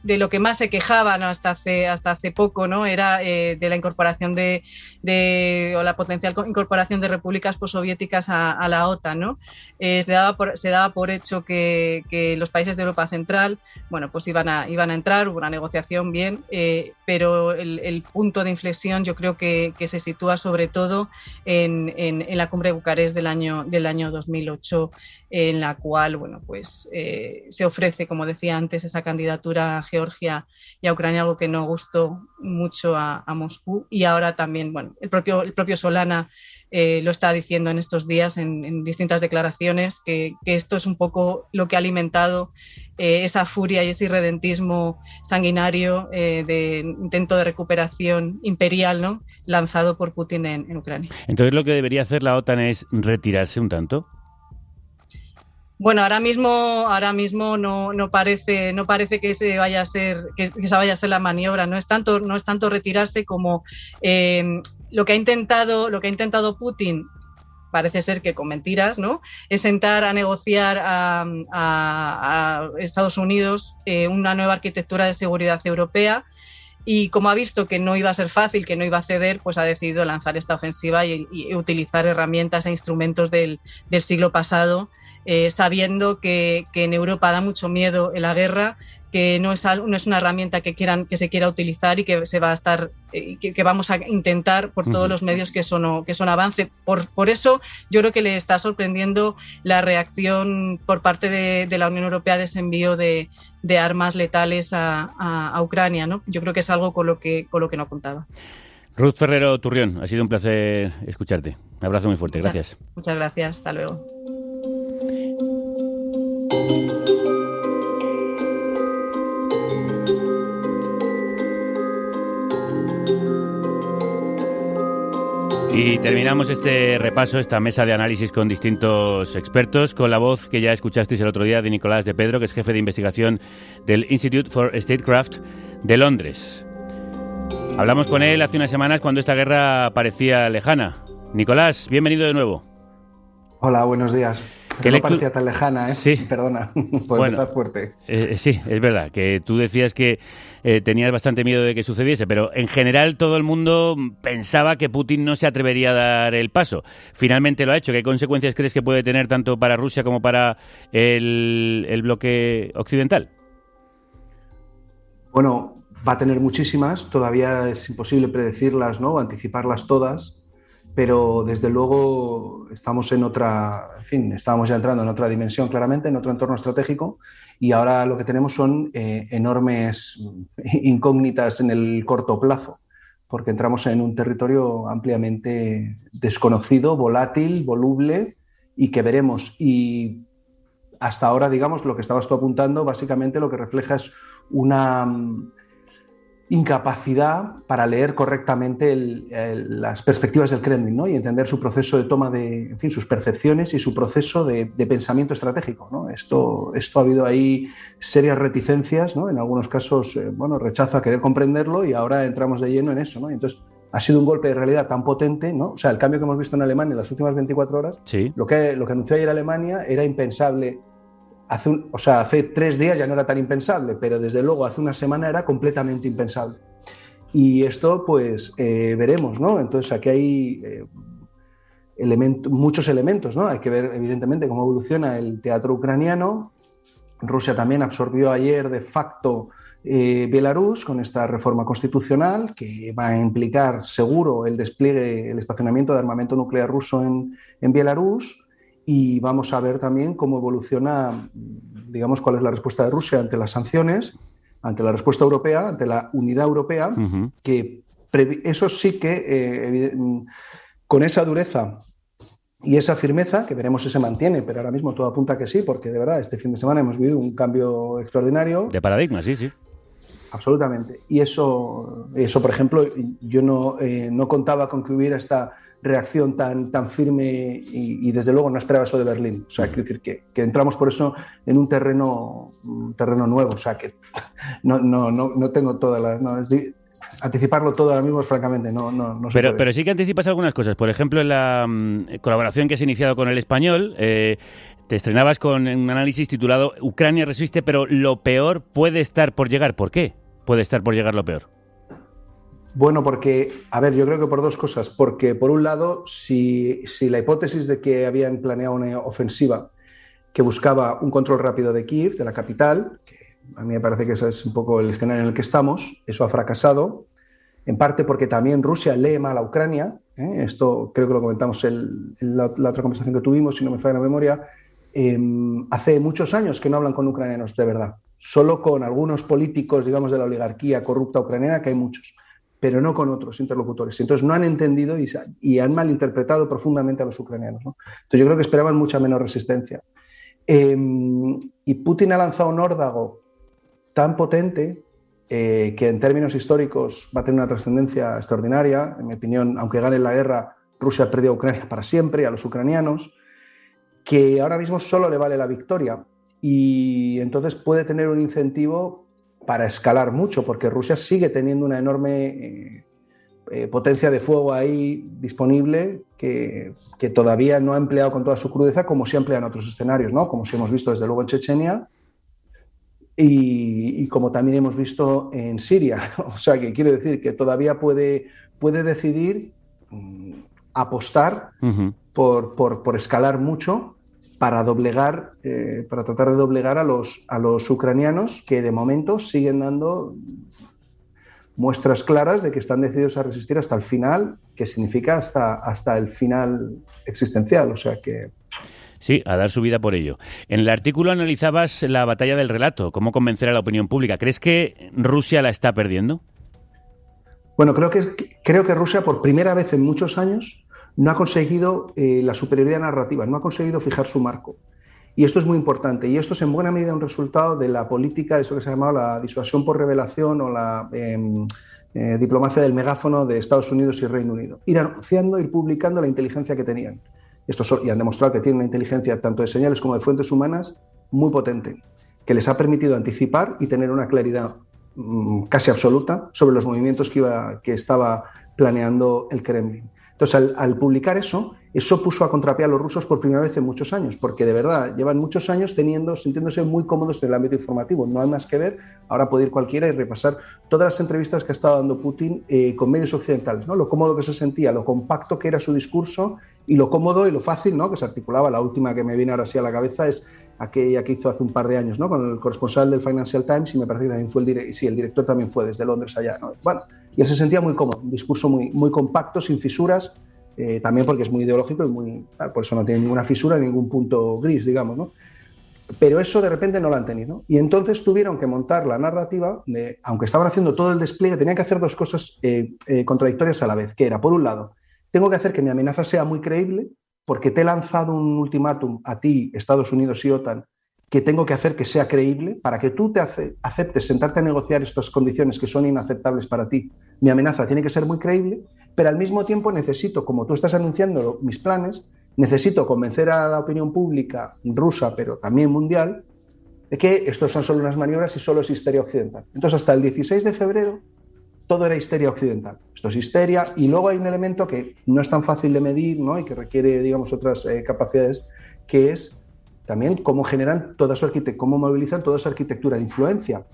de lo que más se quejaban hasta hace poco, ¿no?, era de la incorporación o la potencial incorporación de repúblicas postsoviéticas a la OTAN, ¿no? Se daba por hecho que los países de Europa Central, bueno, pues iban a entrar, hubo una negociación bien, pero el punto de inflexión yo creo que se sitúa sobre todo en la cumbre de Bucarest del año 2008, en la cual, bueno, pues se ofrece, como decía antes, esa candidatura a Georgia y a Ucrania, algo que no gustó mucho a Moscú, y ahora también, bueno, el propio Solana lo está diciendo en estos días en distintas declaraciones, que esto es un poco lo que ha alimentado esa furia y ese irredentismo sanguinario de intento de recuperación imperial, ¿no?, lanzado por Putin en Ucrania. Entonces, lo que debería hacer la OTAN es retirarse un tanto. Bueno, ahora mismo no parece que esa vaya a ser la maniobra. No es tanto retirarse como lo que ha intentado Putin. Parece ser que con mentiras, ¿no?, es sentar a negociar a Estados Unidos una nueva arquitectura de seguridad europea, y como ha visto que no iba a ser fácil, que no iba a ceder, pues ha decidido lanzar esta ofensiva y utilizar herramientas e instrumentos del siglo pasado, sabiendo que en Europa da mucho miedo en la guerra, que no es una herramienta que se quiera utilizar y que se va a estar que vamos a intentar por todos los medios que son avance. Por eso yo creo que le está sorprendiendo la reacción por parte de la Unión Europea de ese envío de armas letales a Ucrania, ¿no? Yo creo que es algo con lo que no contaba. Ruth Ferrero Turrión, ha sido un placer escucharte. Un abrazo muy fuerte, gracias. Muchas gracias, hasta luego. Y terminamos este repaso, esta mesa de análisis con distintos expertos, con la voz que ya escuchasteis el otro día de Nicolás de Pedro, que es jefe de investigación del Institute for Statecraft de Londres. Hablamos con él hace unas semanas cuando esta guerra parecía lejana. Nicolás, bienvenido de nuevo. Hola, buenos días. Que no parecía tan lejana, ¿eh? Sí. Perdona, por empezar fuerte. Sí, es verdad, que tú decías que tenías bastante miedo de que sucediese, pero en general todo el mundo pensaba que Putin no se atrevería a dar el paso. Finalmente lo ha hecho. ¿Qué consecuencias crees que puede tener tanto para Rusia como para el bloque occidental? Bueno, va a tener muchísimas. Todavía es imposible predecirlas, ¿no?, o anticiparlas todas. Pero desde luego estamos estábamos ya entrando en otra dimensión claramente, en otro entorno estratégico, y ahora lo que tenemos son enormes incógnitas en el corto plazo, porque entramos en un territorio ampliamente desconocido, volátil, voluble, y que veremos. Y hasta ahora, digamos, lo que estabas tú apuntando, básicamente lo que refleja es una incapacidad para leer correctamente las perspectivas del Kremlin, ¿no?, y entender su proceso de toma de, sus percepciones y su proceso de pensamiento estratégico, ¿no? Esto ha habido ahí serias reticencias, ¿no?, en algunos casos, rechazo a querer comprenderlo, y ahora entramos de lleno en eso, ¿no? Entonces, ha sido un golpe de realidad tan potente, ¿no? O sea, el cambio que hemos visto en Alemania en las últimas 24 horas, sí. Lo que anunció ayer Alemania era impensable. Hace 3 días ya no era tan impensable, pero desde luego hace una semana era completamente impensable. Y esto, pues, veremos, ¿no? Entonces aquí hay muchos elementos, ¿no? Hay que ver, evidentemente, cómo evoluciona el teatro ucraniano. Rusia también absorbió ayer, de facto, Bielorrusia con esta reforma constitucional que va a implicar, seguro, el despliegue, el estacionamiento de armamento nuclear ruso en Bielorrusia. Y vamos a ver también cómo evoluciona, digamos, cuál es la respuesta de Rusia ante las sanciones, ante la respuesta europea, ante la unidad europea, que eso sí que, con esa dureza y esa firmeza, que veremos si se mantiene, pero ahora mismo todo apunta que sí, porque de verdad este fin de semana hemos vivido un cambio extraordinario. De paradigma, sí. Absolutamente. Y eso por ejemplo, yo no contaba con que hubiera esta reacción tan firme y desde luego no esperaba eso de Berlín. O sea, quiero decir que entramos por eso en un terreno nuevo. O sea, que no tengo todas las... anticiparlo todo ahora mismo, francamente, no se puede. Pero sí que anticipas algunas cosas. Por ejemplo, en la colaboración que has iniciado con El Español, te estrenabas con un análisis titulado Ucrania resiste, pero lo peor puede estar por llegar. ¿Por qué puede estar por llegar lo peor? Bueno, porque, yo creo que por 2 cosas. Porque, por un lado, si la hipótesis de que habían planeado una ofensiva que buscaba un control rápido de Kiev, de la capital, que a mí me parece que ese es un poco el escenario en el que estamos, eso ha fracasado, en parte porque también Rusia lee mal a Ucrania, esto creo que lo comentamos en la otra conversación que tuvimos, si no me falla la memoria, hace muchos años que no hablan con ucranianos de verdad, solo con algunos políticos, digamos, de la oligarquía corrupta ucraniana, que hay muchos. pero no con otros interlocutores. Entonces no han entendido y han malinterpretado profundamente a los ucranianos, ¿no? Entonces yo creo que esperaban mucha menos resistencia. Y Putin ha lanzado un órdago tan potente que en términos históricos va a tener una trascendencia extraordinaria. En mi opinión, aunque gane la guerra, Rusia ha perdido a Ucrania para siempre, a los ucranianos, que ahora mismo solo le vale la victoria. Y entonces puede tener un incentivo para escalar mucho, porque Rusia sigue teniendo una enorme potencia de fuego ahí disponible que todavía no ha empleado con toda su crudeza, como se emplea en otros escenarios, ¿no? Como si hemos visto desde luego en Chechenia y como también hemos visto en Siria. O sea, que quiero decir que todavía puede decidir apostar por escalar mucho para doblegar, para tratar de doblegar a los ucranianos, que de momento siguen dando muestras claras de que están decididos a resistir hasta el final, que significa hasta el final existencial. O sea que... Sí, a dar su vida por ello. En el artículo analizabas la batalla del relato, cómo convencer a la opinión pública. ¿Crees que Rusia la está perdiendo? Bueno, creo que Rusia, por primera vez en muchos años, no ha conseguido la superioridad narrativa, no ha conseguido fijar su marco. Y esto es muy importante. Y esto es en buena medida un resultado de la política, de eso que se ha llamado la disuasión por revelación o la diplomacia del megáfono de Estados Unidos y Reino Unido. Ir anunciando, ir publicando la inteligencia que tenían. Y han demostrado que tienen una inteligencia tanto de señales como de fuentes humanas muy potente, que les ha permitido anticipar y tener una claridad casi absoluta sobre los movimientos que estaba planeando el Kremlin. Entonces, al publicar eso puso a contrapié a los rusos por primera vez en muchos años, porque de verdad llevan muchos años sintiéndose muy cómodos en el ámbito informativo. No hay más que ver, ahora puede ir cualquiera y repasar todas las entrevistas que ha estado dando Putin con medios occidentales, ¿no? Lo cómodo que se sentía, lo compacto que era su discurso y lo cómodo y lo fácil, ¿no?, que se articulaba. La última que me viene ahora sí a la cabeza es aquella que hizo hace un par de años, ¿no?, con el corresponsal del Financial Times, y me parece que también fue el director también fue desde Londres allá, ¿no? Bueno, y él se sentía muy cómodo, un discurso muy compacto, sin fisuras, también porque es muy ideológico y por eso no tiene ninguna fisura, ningún punto gris, digamos, ¿no? Pero eso de repente no lo han tenido. Y entonces tuvieron que montar la narrativa aunque estaban haciendo todo el despliegue, tenían que hacer dos cosas contradictorias a la vez, que era, por un lado, tengo que hacer que mi amenaza sea muy creíble, porque te he lanzado un ultimátum a ti, Estados Unidos y OTAN, que tengo que hacer que sea creíble, para que tú te aceptes sentarte a negociar estas condiciones que son inaceptables para ti. Mi amenaza tiene que ser muy creíble, pero al mismo tiempo necesito, como tú estás anunciando mis planes, necesito convencer a la opinión pública rusa, pero también mundial, de que esto son solo unas maniobras y solo es histeria occidental. Entonces, hasta el 16 de febrero, todo era histeria occidental. Esto es histeria, y luego hay un elemento que no es tan fácil de medir, ¿no?, y que requiere, digamos, otras capacidades, que es también cómo generan cómo movilizan toda su arquitectura de influencia.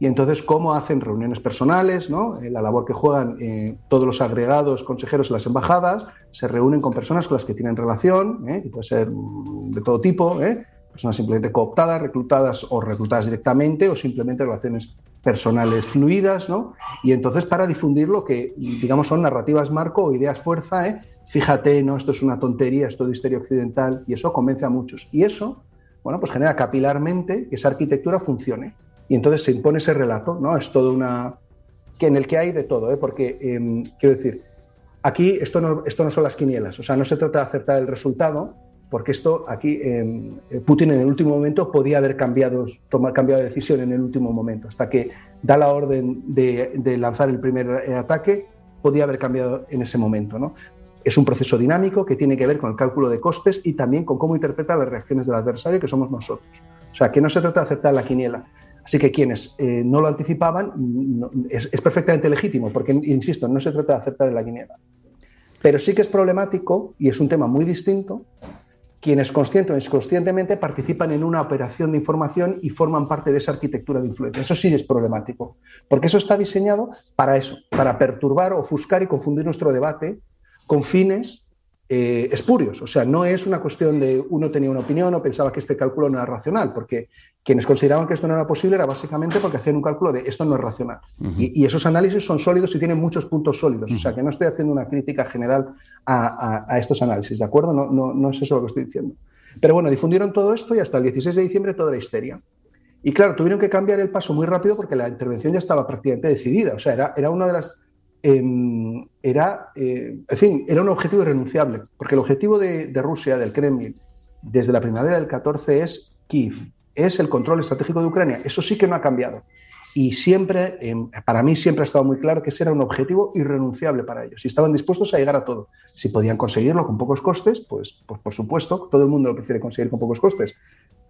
Y entonces cómo hacen reuniones personales, ¿no?, la labor que juegan todos los agregados consejeros en las embajadas, se reúnen con personas con las que tienen relación, que puede ser de todo tipo, personas simplemente cooptadas, reclutadas o reclutadas directamente, o simplemente relaciones personales fluidas, ¿no? Y entonces, para difundir lo que, digamos, son narrativas marco o ideas fuerza, fíjate, no, esto es una tontería, esto de histeria occidental, y eso convence a muchos. Y eso, bueno, pues genera capilarmente que esa arquitectura funcione. Y entonces se impone ese relato, ¿no? Es todo en el que hay de todo, porque, quiero decir, aquí esto no son las quinielas, o sea, no se trata de acertar el resultado, porque esto aquí, Putin en el último momento podía haber cambiado de decisión en el último momento, hasta que da la orden de lanzar el primer ataque, podía haber cambiado en ese momento, ¿no? Es un proceso dinámico que tiene que ver con el cálculo de costes y también con cómo interpreta las reacciones del adversario, que somos nosotros. O sea, que no se trata de acertar la quiniela. Así que quienes no lo anticipaban, es perfectamente legítimo, porque, insisto, no se trata de acertar en la quiniela. Pero sí que es problemático, y es un tema muy distinto, quienes consciente o inconscientemente participan en una operación de información y forman parte de esa arquitectura de influencia. Eso sí es problemático, porque eso está diseñado para eso, para perturbar, ofuscar y confundir nuestro debate con fines espurios. O sea, no es una cuestión de uno tenía una opinión o pensaba que este cálculo no era racional, porque quienes consideraban que esto no era posible era básicamente porque hacían un cálculo de esto no es racional. Y esos análisis son sólidos y tienen muchos puntos sólidos. O sea, que no estoy haciendo una crítica general a estos análisis, ¿de acuerdo? No es eso lo que estoy diciendo. Pero bueno, difundieron todo esto y hasta el 16 de diciembre todo era histeria. Y claro, tuvieron que cambiar el paso muy rápido porque la intervención ya estaba prácticamente decidida. O sea, era una de las era un objetivo irrenunciable, porque el objetivo de Rusia, del Kremlin, desde la primavera del 14 es Kiev, es el control estratégico de Ucrania. Eso sí que no ha cambiado. Y siempre, para mí siempre ha estado muy claro que ese era un objetivo irrenunciable para ellos. Y estaban dispuestos a llegar a todo. Si podían conseguirlo con pocos costes, pues por supuesto, todo el mundo lo prefiere conseguir con pocos costes.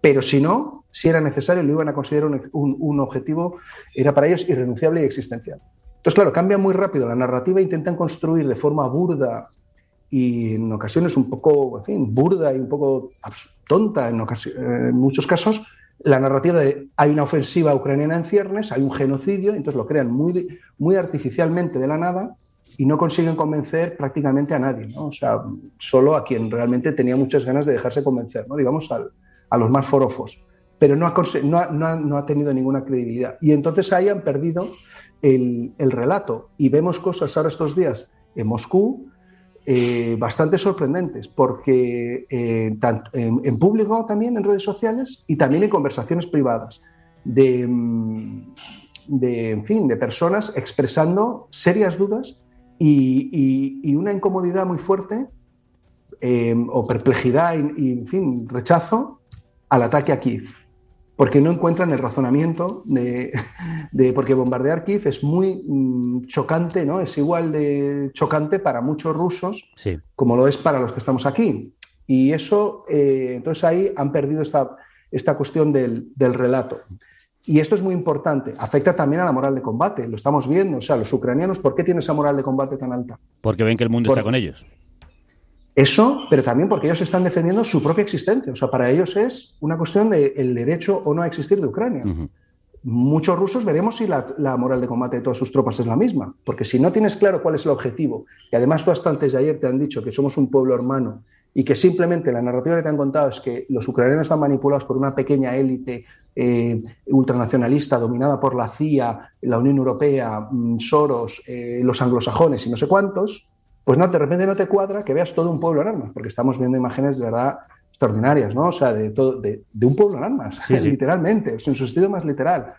Pero si no, si era necesario, lo iban a considerar un objetivo, era para ellos irrenunciable y existencial. Entonces, claro, cambia muy rápido la narrativa, intentan construir de forma burda y en ocasiones un poco, burda y un poco tonta en muchos casos, la narrativa de hay una ofensiva ucraniana en ciernes, hay un genocidio, entonces lo crean muy artificialmente de la nada y no consiguen convencer prácticamente a nadie, ¿no? O sea, solo a quien realmente tenía muchas ganas de dejarse convencer, ¿no? Digamos a los más forofos, pero no ha tenido ninguna credibilidad. Y entonces ahí han perdido el relato y vemos cosas ahora estos días en Moscú bastante sorprendentes, porque en público también, en redes sociales y también en conversaciones privadas de personas expresando serias dudas y una incomodidad muy fuerte o perplejidad y rechazo al ataque a Kiev, porque no encuentran el razonamiento porque bombardear Kiev es muy chocante, ¿no? Es igual de chocante para muchos rusos como lo es para los que estamos aquí. Y eso, entonces ahí han perdido esta cuestión del relato. Y esto es muy importante. Afecta también a la moral de combate. Lo estamos viendo. O sea, los ucranianos, ¿por qué tienen esa moral de combate tan alta? Porque ven que el mundo está con ellos. Eso, pero también porque ellos están defendiendo su propia existencia. O sea, para ellos es una cuestión del derecho o no a existir de Ucrania. Uh-huh. Muchos rusos veremos si la moral de combate de todas sus tropas es la misma. Porque si no tienes claro cuál es el objetivo, y además tú hasta antes de ayer te han dicho que somos un pueblo hermano y que simplemente la narrativa que te han contado es que los ucranianos están manipulados por una pequeña élite ultranacionalista dominada por la CIA, la Unión Europea, Soros, los anglosajones y no sé cuántos, pues no, de repente no te cuadra que veas todo un pueblo en armas, porque estamos viendo imágenes de verdad extraordinarias, ¿no? O sea, de un pueblo en armas, sí, literalmente, en su sentido más literal.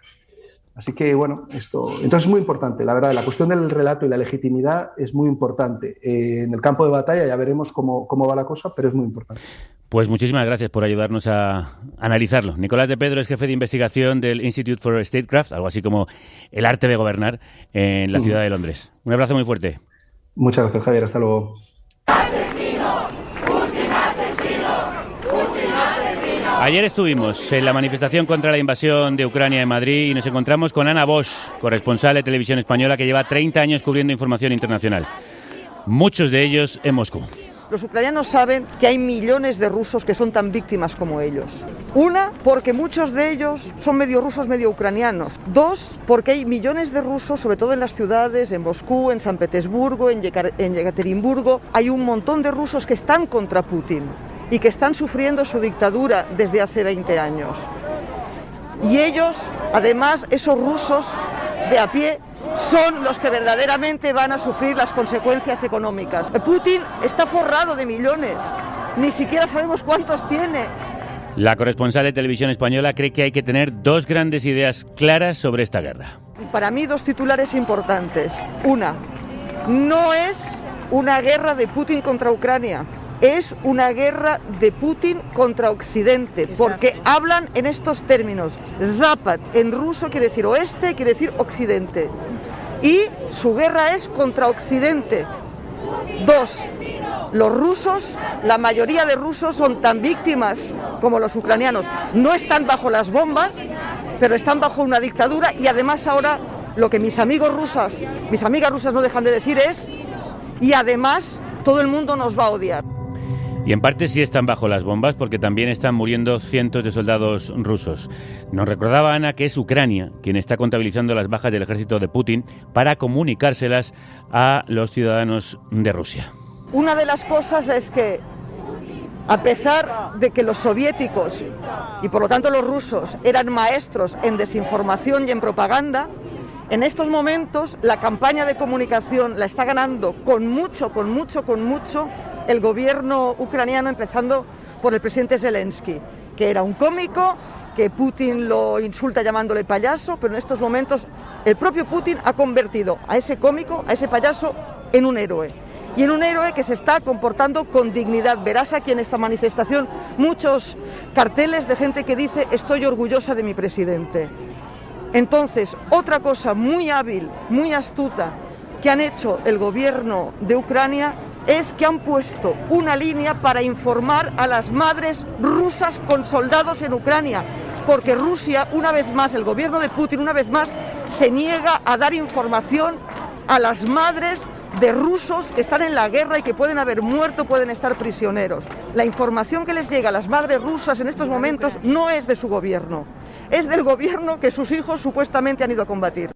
Así que, bueno, esto entonces es muy importante, la verdad, la cuestión del relato y la legitimidad es muy importante. En el campo de batalla ya veremos cómo va la cosa, pero es muy importante. Pues muchísimas gracias por ayudarnos a analizarlo. Nicolás de Pedro es jefe de investigación del Institute for Statecraft, algo así como el arte de gobernar, en la ciudad de Londres. Un abrazo muy fuerte. Muchas gracias, Javier. Hasta luego. Ayer estuvimos en la manifestación contra la invasión de Ucrania en Madrid y nos encontramos con Ana Bosch, corresponsal de Televisión Española que lleva 30 años cubriendo información internacional. Muchos de ellos en Moscú. Los ucranianos saben que hay millones de rusos que son tan víctimas como ellos. Una, porque muchos de ellos son medio rusos, medio ucranianos. Dos, porque hay millones de rusos, sobre todo en las ciudades, en Moscú, en San Petersburgo, en Yekaterinburgo. Hay un montón de rusos que están contra Putin y que están sufriendo su dictadura desde hace 20 años. Y ellos, además, esos rusos de a pie, son los que verdaderamente van a sufrir las consecuencias económicas. Putin está forrado de millones, ni siquiera sabemos cuántos tiene. La corresponsal de Televisión Española cree que hay que tener dos grandes ideas claras sobre esta guerra. Para mí, dos titulares importantes. Una, no es una guerra de Putin contra Ucrania, es una guerra de Putin contra Occidente, porque hablan en estos términos. Zapad en ruso quiere decir oeste, quiere decir occidente. Y su guerra es contra Occidente. Dos, los rusos, la mayoría de rusos son tan víctimas como los ucranianos. No están bajo las bombas, pero están bajo una dictadura y además ahora lo que mis amigas rusas no dejan de decir es, y además todo el mundo nos va a odiar. Y en parte sí están bajo las bombas porque también están muriendo cientos de soldados rusos. Nos recordaba Ana que es Ucrania quien está contabilizando las bajas del ejército de Putin para comunicárselas a los ciudadanos de Rusia. Una de las cosas es que, a pesar de que los soviéticos y por lo tanto los rusos eran maestros en desinformación y en propaganda, en estos momentos la campaña de comunicación la está ganando con mucho el gobierno ucraniano, empezando por el presidente Zelensky, que era un cómico que Putin lo insulta llamándole payaso, pero en estos momentos el propio Putin ha convertido a ese cómico, a ese payaso, en un héroe. Y en un héroe que se está comportando con dignidad. Verás aquí en esta manifestación muchos carteles de gente que dice estoy orgullosa de mi presidente. Entonces, otra cosa muy hábil, muy astuta que han hecho el gobierno de Ucrania es que han puesto una línea para informar a las madres rusas con soldados en Ucrania, porque Rusia, una vez más, el gobierno de Putin, una vez más, se niega a dar información a las madres de rusos que están en la guerra y que pueden haber muerto, pueden estar prisioneros. La información que les llega a las madres rusas en estos momentos no es de su gobierno, es del gobierno que sus hijos supuestamente han ido a combatir.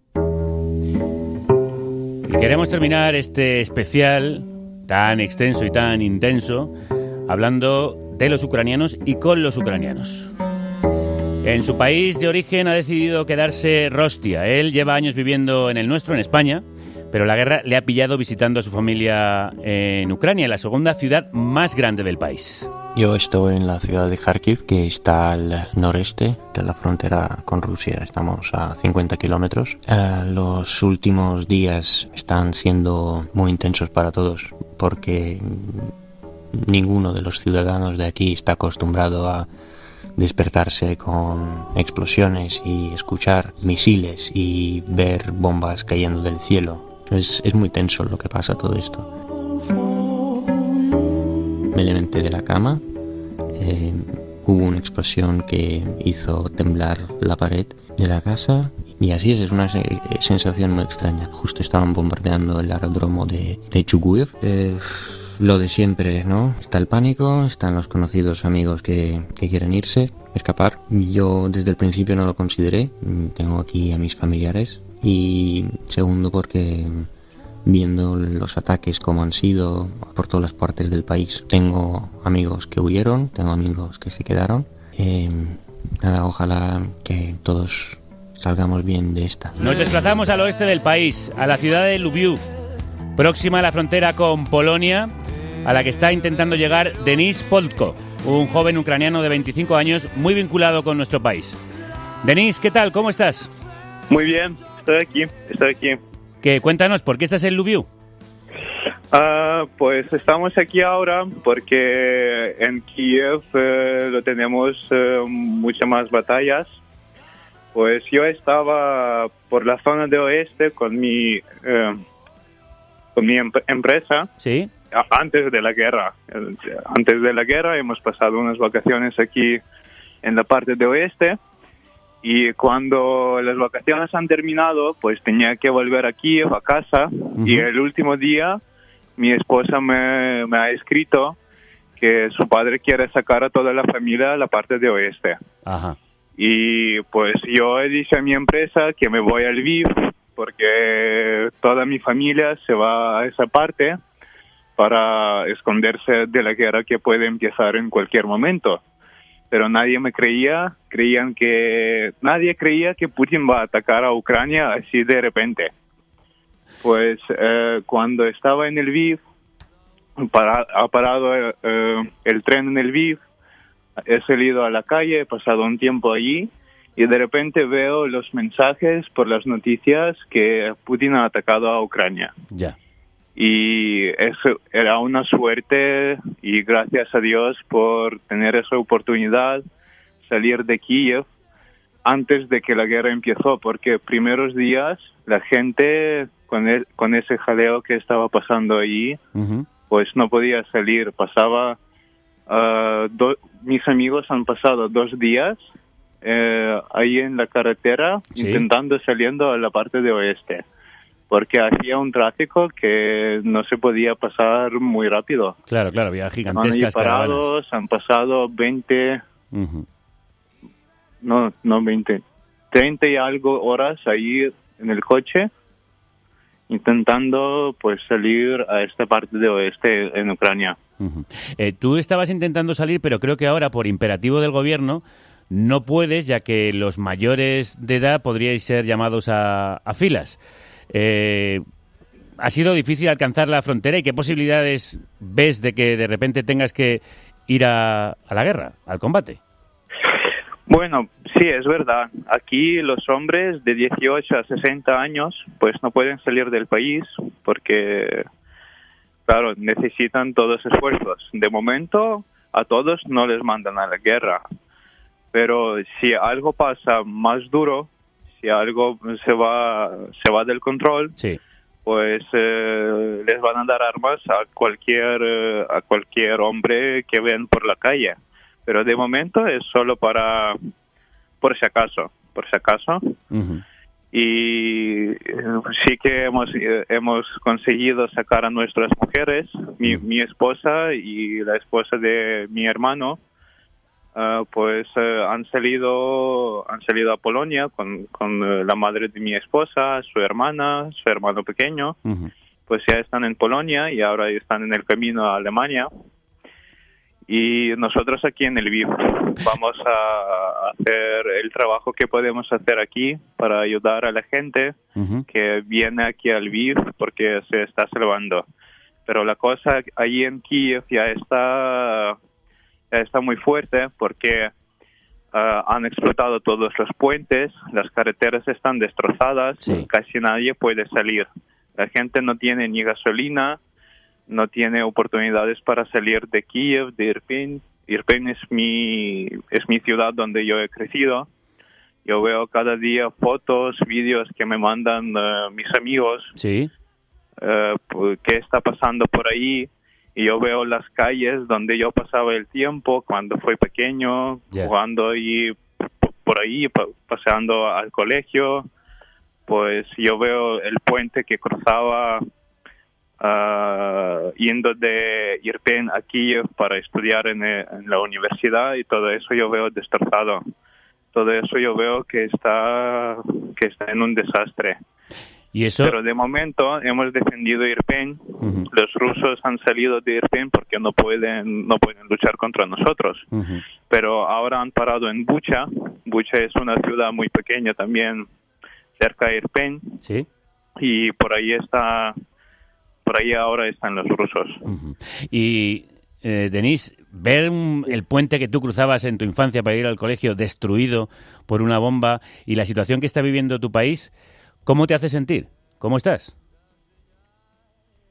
Y queremos terminar este especial tan extenso y tan intenso hablando de los ucranianos y con los ucranianos. En su país de origen ha decidido quedarse Rostia. Él lleva años viviendo en el nuestro, en España, pero la guerra le ha pillado visitando a su familia en Ucrania, la segunda ciudad más grande del país. Yo estoy en la ciudad de Kharkiv, que está al noreste de la frontera con Rusia. Estamos a 50 kilómetros. Los últimos días están siendo muy intensos para todos, porque ninguno de los ciudadanos de aquí está acostumbrado a despertarse con explosiones y escuchar misiles y ver bombas cayendo del cielo. Es muy tenso lo que pasa todo esto. Me levanté de la cama, hubo una explosión que hizo temblar la pared de la casa y así es una sensación muy extraña. Justo estaban bombardeando el aeródromo de Chuguyev. Lo de siempre, ¿no? Está el pánico, están los conocidos amigos que quieren irse, escapar. Yo desde el principio no lo consideré, tengo aquí a mis familiares. Y segundo, porque viendo los ataques como han sido por todas las partes del país, tengo amigos que huyeron, tengo amigos que se quedaron. Nada, ojalá que todos salgamos bien de esta. Nos desplazamos al oeste del país, a la ciudad de Lviv, próxima a la frontera con Polonia, a la que está intentando llegar Denis Poltko, un joven ucraniano de 25 años muy vinculado con nuestro país. Denis, ¿qué tal? ¿Cómo estás? Muy bien, estoy aquí. Cuéntanos, ¿por qué estás en Lviv? Pues estamos aquí ahora porque en Kiev lo tenemos muchas más batallas. Pues yo estaba por la zona de oeste con mi empresa. Sí. Antes de la guerra. Antes de la guerra hemos pasado unas vacaciones aquí en la parte de oeste. Y cuando las vacaciones han terminado, pues tenía que volver aquí a casa. Uh-huh. Y el último día, mi esposa me ha escrito que su padre quiere sacar a toda la familia a la parte de oeste. Ajá. Y pues yo he dicho a mi empresa que me voy a Lviv porque toda mi familia se va a esa parte para esconderse de la guerra que puede empezar en cualquier momento. Pero nadie me creía, nadie creía que Putin va a atacar a Ucrania así de repente. Pues cuando estaba en Lviv, ha parado el tren en Lviv, he salido a la calle, he pasado un tiempo allí y de repente veo los mensajes por las noticias que Putin ha atacado a Ucrania. Ya. Y eso era una suerte y gracias a Dios por tener esa oportunidad, salir de Kiev antes de que la guerra empezó, porque primeros días la gente con ese jaleo que estaba pasando allí, uh-huh, pues no podía salir. Pasaba, mis amigos han pasado 2 días ahí en la carretera, ¿sí?, intentando saliendo a la parte de oeste, porque hacía un tráfico que no se podía pasar muy rápido. Claro, había gigantescas caravanas. Han pasado 20, uh-huh, no 20, 30 y algo horas ahí en el coche, intentando pues salir a esta parte de oeste en Ucrania. Uh-huh. Tú estabas intentando salir, pero creo que ahora, por imperativo del gobierno, no puedes, ya que los mayores de edad podríais ser llamados a filas. ¿Ha sido difícil alcanzar la frontera y qué posibilidades ves de que de repente tengas que ir a la guerra, al combate? Bueno, sí, es verdad. Aquí los hombres de 18 a 60 años pues no pueden salir del país porque, claro, necesitan todos esfuerzos. De momento a todos no les mandan a la guerra. Pero si algo pasa más duro, si algo se va del control, pues les van a dar armas a cualquier hombre que vean por la calle. Pero de momento es solo por si acaso. Y sí que hemos conseguido sacar a nuestras mujeres, mi esposa y la esposa de mi hermano, pues han salido a Polonia con la madre de mi esposa, su hermana, su hermano pequeño. Pues ya están en Polonia y ahora están en el camino a Alemania. Y nosotros aquí en Lviv vamos a hacer el trabajo que podemos hacer aquí para ayudar a la gente que viene aquí a Lviv porque se está salvando. Pero la cosa allí en Kiev ya está muy fuerte porque han explotado todos los puentes, las carreteras están destrozadas, casi nadie puede salir. La gente no tiene ni gasolina, no tiene oportunidades para salir de Kiev, de Irpin. Irpin es mi ciudad donde yo he crecido. Yo veo cada día fotos, vídeos que me mandan mis amigos. Sí. Qué está pasando por ahí. Y yo veo las calles donde yo pasaba el tiempo cuando fui pequeño, jugando y por ahí, paseando al colegio. Pues yo veo el puente que cruzaba yendo de Irpin a Kiev para estudiar en la universidad, y todo eso yo veo destrozado. Todo eso yo veo que está en un desastre. ¿Y eso? Pero de momento hemos defendido Irpin. Los rusos han salido de Irpin porque no pueden luchar contra nosotros. Pero ahora han parado en Bucha. Bucha es una ciudad muy pequeña también, cerca de Irpin. Sí. Y por ahí ahora están los rusos. Y Denis, ver el puente que tú cruzabas en tu infancia para ir al colegio destruido por una bomba y la situación que está viviendo tu país, ¿cómo te hace sentir? ¿Cómo estás?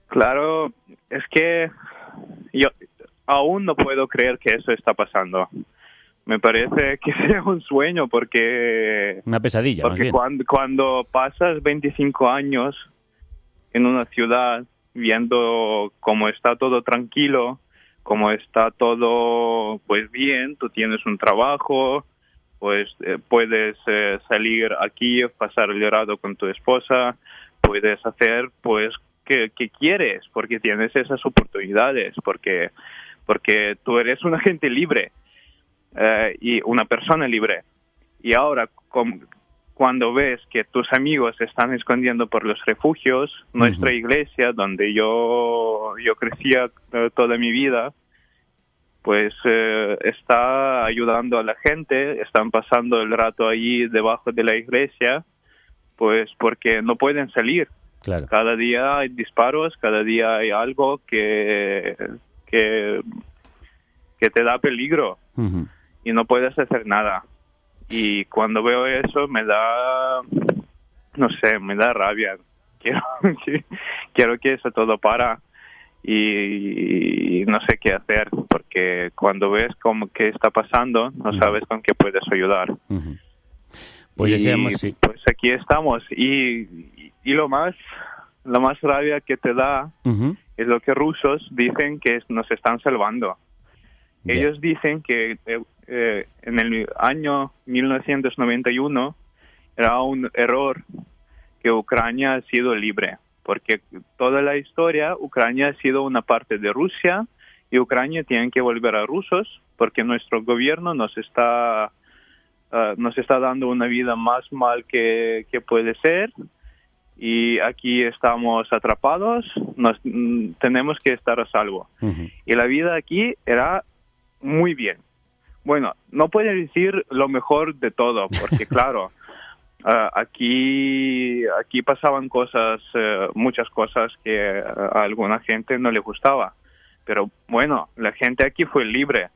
Claro, es que yo aún no puedo creer que eso está pasando. Me parece que sea un sueño porque... Una pesadilla, porque más bien. Cuando pasas 25 años en una ciudad viendo cómo está todo tranquilo, cómo está todo pues bien, tú tienes un trabajo, pues puedes salir aquí, pasar el rato con tu esposa, puedes hacer pues que quieres, porque tienes esas oportunidades, porque tú eres una gente libre y una persona libre. Y ahora cuando ves que tus amigos se están escondiendo por los refugios, nuestra iglesia, donde yo crecía toda mi vida, pues está ayudando a la gente, están pasando el rato allí debajo de la iglesia, pues porque no pueden salir. Claro. Cada día hay disparos, cada día hay algo que te da peligro y no puedes hacer nada. Y cuando veo eso me da rabia. Quiero que eso todo para y no sé qué hacer, porque cuando ves cómo que está pasando, no sabes con qué puedes ayudar. Pues deseamos, sí. Pues aquí estamos y lo más rabia que te da es lo que rusos dicen que nos están salvando. Ellos dicen que en el año 1991 era un error que Ucrania ha sido libre, porque toda la historia Ucrania ha sido una parte de Rusia y Ucrania tiene que volver a rusos porque nuestro gobierno nos está dando una vida más mal que puede ser, y aquí estamos atrapados, tenemos que estar a salvo. Y la vida aquí era muy bien. Bueno, no puedo decir lo mejor de todo, porque claro, aquí pasaban cosas, muchas cosas que a alguna gente no le gustaba. Pero bueno, la gente aquí fue libre.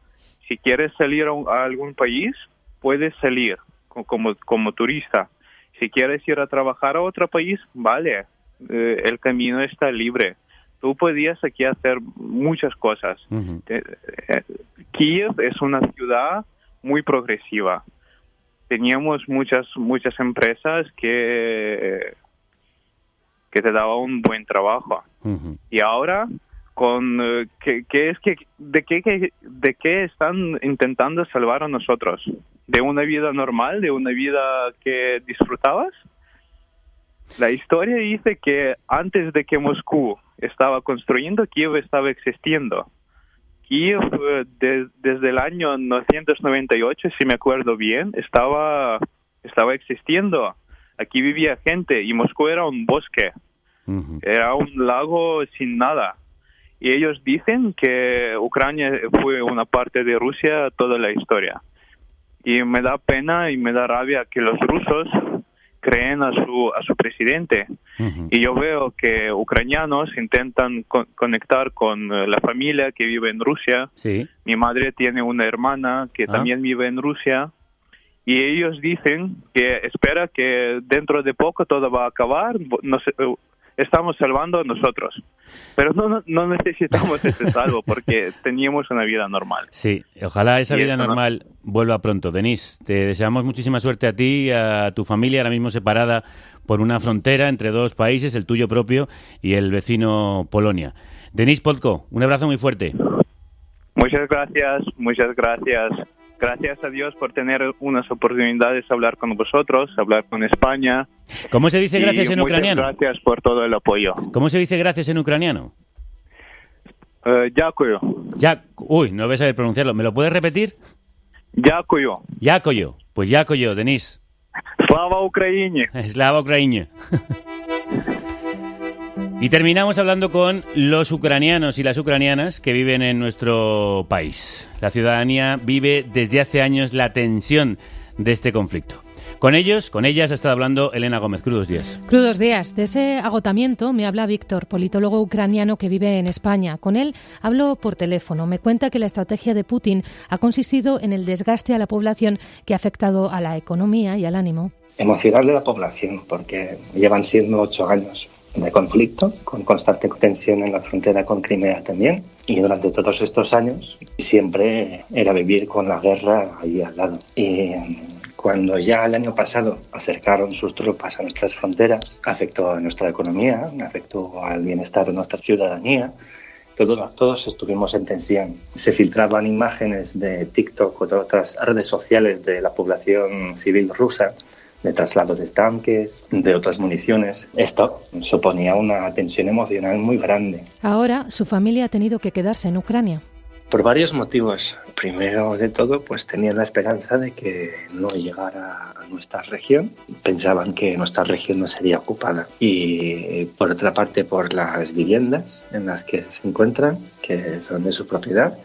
Si quieres salir a algún país, puedes salir como turista. Si quieres ir a trabajar a otro país, vale, el camino está libre. Tú podías aquí hacer muchas cosas. Ujú. Kiev es una ciudad muy progresiva. Teníamos muchas empresas que te daban un buen trabajo. Ujú. Y ahora, ¿de qué están intentando salvar a nosotros? ¿De una vida normal? ¿De una vida que disfrutabas? La historia dice que antes de que Moscú estaba construyendo, Kiev estaba existiendo. Kiev, desde el año 998, si me acuerdo bien, estaba existiendo. Aquí vivía gente y Moscú era un bosque. Ujú. Era un lago sin nada. Y ellos dicen que Ucrania fue una parte de Rusia toda la historia. Y me da pena y me da rabia que los rusos creen a su presidente. Ujú. Y yo veo que ucranianos intentan conectar con la familia que vive en Rusia. Sí. Mi madre tiene una hermana que también vive en Rusia. Y ellos dicen que espera que dentro de poco todo va a acabar. Estamos salvando a nosotros. Pero no necesitamos ese salvo porque teníamos una vida normal. Sí, ojalá esa Y vida esto, ¿no? normal vuelva pronto. Denis, te deseamos muchísima suerte a ti y a tu familia, ahora mismo separada por una frontera entre dos países, el tuyo propio y el vecino Polonia. Denis Podko, un abrazo muy fuerte. Muchas gracias. Gracias a Dios por tener unas oportunidades de hablar con vosotros, hablar con España. ¿Cómo se dice gracias Y en ucraniano? Muchas gracias por todo el apoyo. ¿Cómo se dice gracias en ucraniano? Дякую. Uy, no voy a saber pronunciarlo. ¿Me lo puedes repetir? Дякую. Yakoyo. Pues Yakoyo, Denis. Слава Україні. Slava Ukraiña. Y terminamos hablando con los ucranianos y las ucranianas que viven en nuestro país. La ciudadanía vive desde hace años la tensión de este conflicto. Con ellos, con ellas, ha estado hablando Elena Gómez. Crudos días. Crudos días. De ese agotamiento me habla Víctor, politólogo ucraniano que vive en España. Con él hablo por teléfono. Me cuenta que la estrategia de Putin ha consistido en el desgaste a la población que ha afectado a la economía y al ánimo. Emocionarle a la población, porque llevan siendo 8 años de conflicto, con constante tensión en la frontera con Crimea también. Y durante todos estos años siempre era vivir con la guerra ahí al lado. Y cuando ya el año pasado acercaron sus tropas a nuestras fronteras, afectó a nuestra economía, afectó al bienestar de nuestra ciudadanía. Todos estuvimos en tensión. Se filtraban imágenes de TikTok o de otras redes sociales de la población civil rusa, de traslado de tanques, de otras municiones. Esto suponía una tensión emocional muy grande. Ahora su familia ha tenido que quedarse en Ucrania. Por varios motivos. Primero de todo, pues tenían la esperanza de que no llegara a nuestra región. Pensaban que nuestra región no sería ocupada. Y por otra parte, por las viviendas en las que se encuentran, que son de su propiedad,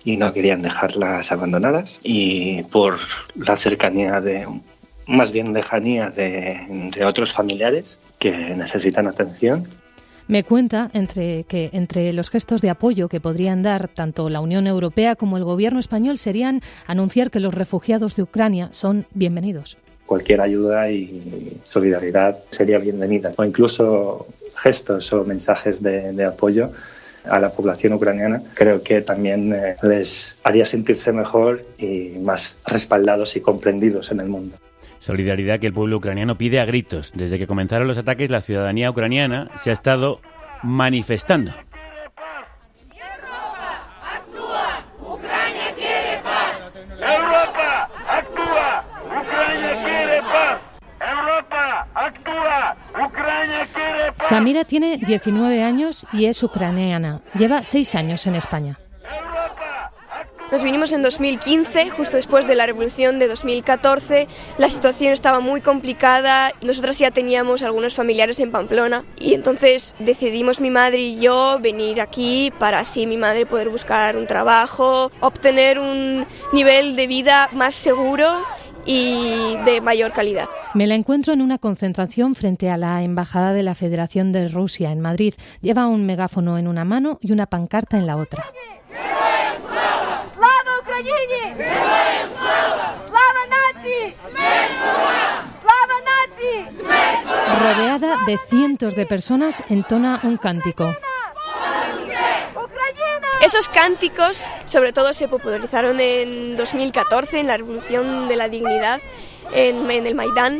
y no querían dejarlas abandonadas. Y por la cercanía lejanía de otros familiares que necesitan atención. Me cuenta que entre los gestos de apoyo que podrían dar tanto la Unión Europea como el gobierno español serían anunciar que los refugiados de Ucrania son bienvenidos. Cualquier ayuda y solidaridad sería bienvenida, o incluso gestos o mensajes de apoyo a la población ucraniana. Creo que también les haría sentirse mejor y más respaldados y comprendidos en el mundo. Solidaridad que el pueblo ucraniano pide a gritos. Desde que comenzaron los ataques, la ciudadanía ucraniana se ha estado manifestando. Europa actúa, Ucrania quiere paz. Europa actúa, Ucrania quiere paz. Samira tiene 19 años y es ucraniana. Lleva 6 años en España. Nos vinimos en 2015, justo después de la revolución de 2014. La situación estaba muy complicada. Nosotras ya teníamos algunos familiares en Pamplona y entonces decidimos mi madre y yo venir aquí para así mi madre poder buscar un trabajo, obtener un nivel de vida más seguro y de mayor calidad. Me la encuentro en una concentración frente a la Embajada de la Federación de Rusia en Madrid. Lleva un megáfono en una mano y una pancarta en la otra. Слава Україні! Героям слава! Слава rodeada de cientos de personas, entona un cántico. Esos cánticos, sobre todo, se popularizaron en 2014, en la Revolución de la Dignidad, en el Maidán.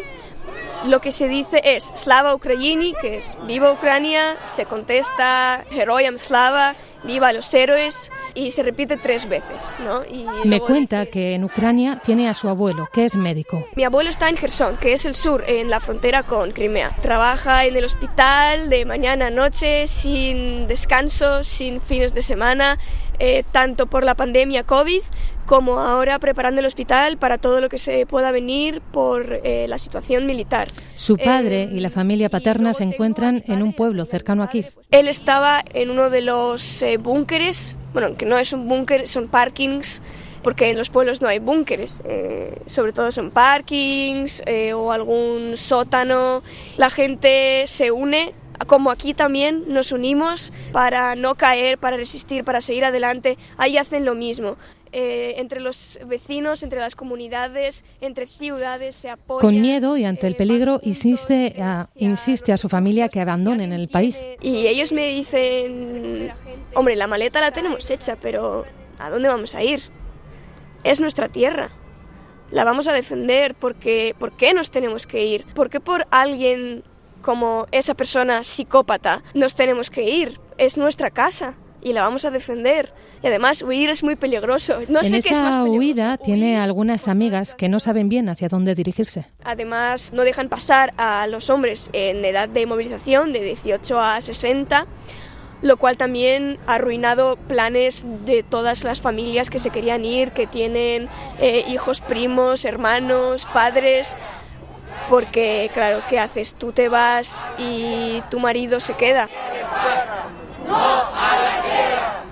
Lo que se dice es Slava Ukraini, que es Viva Ucrania, se contesta Heroyam Slava, Viva los héroes, y se repite 3 veces, ¿no? Y me cuenta que en Ucrania tiene a su abuelo, que es médico. Mi abuelo está en Jersón, que es el sur, en la frontera con Crimea. Trabaja en el hospital de mañana a noche, sin descanso, sin fines de semana, tanto por la pandemia COVID como ahora preparando el hospital para todo lo que se pueda venir por la situación militar. Su padre y la familia paterna se encuentran en un pueblo cercano a Kiev. Él estaba en uno de los búnkeres, bueno, que no es un búnker, son parkings, porque en los pueblos no hay búnkeres, sobre todo son parkings o algún sótano. La gente se une, como aquí también nos unimos para no caer, para resistir, para seguir adelante. Ahí hacen lo mismo. Entre los vecinos, entre las comunidades, entre ciudades se apoyan. Con miedo y ante el peligro insiste a su familia que abandonen el país. Y ellos me dicen, hombre, la maleta la tenemos hecha, pero ¿a dónde vamos a ir? Es nuestra tierra, la vamos a defender, porque ¿por qué nos tenemos que ir? ¿Por qué por alguien como esa persona psicópata nos tenemos que ir? Es nuestra casa y la vamos a defender. Y además, huir es muy peligroso. No sé qué es más peligroso. En esa huida tiene algunas amigas que no saben bien hacia dónde dirigirse. Además, no dejan pasar a los hombres en edad de movilización de 18 a 60, lo cual también ha arruinado planes de todas las familias que se querían ir, que tienen hijos, primos, hermanos, padres. Porque, claro, ¿qué haces? Tú te vas y tu marido se queda.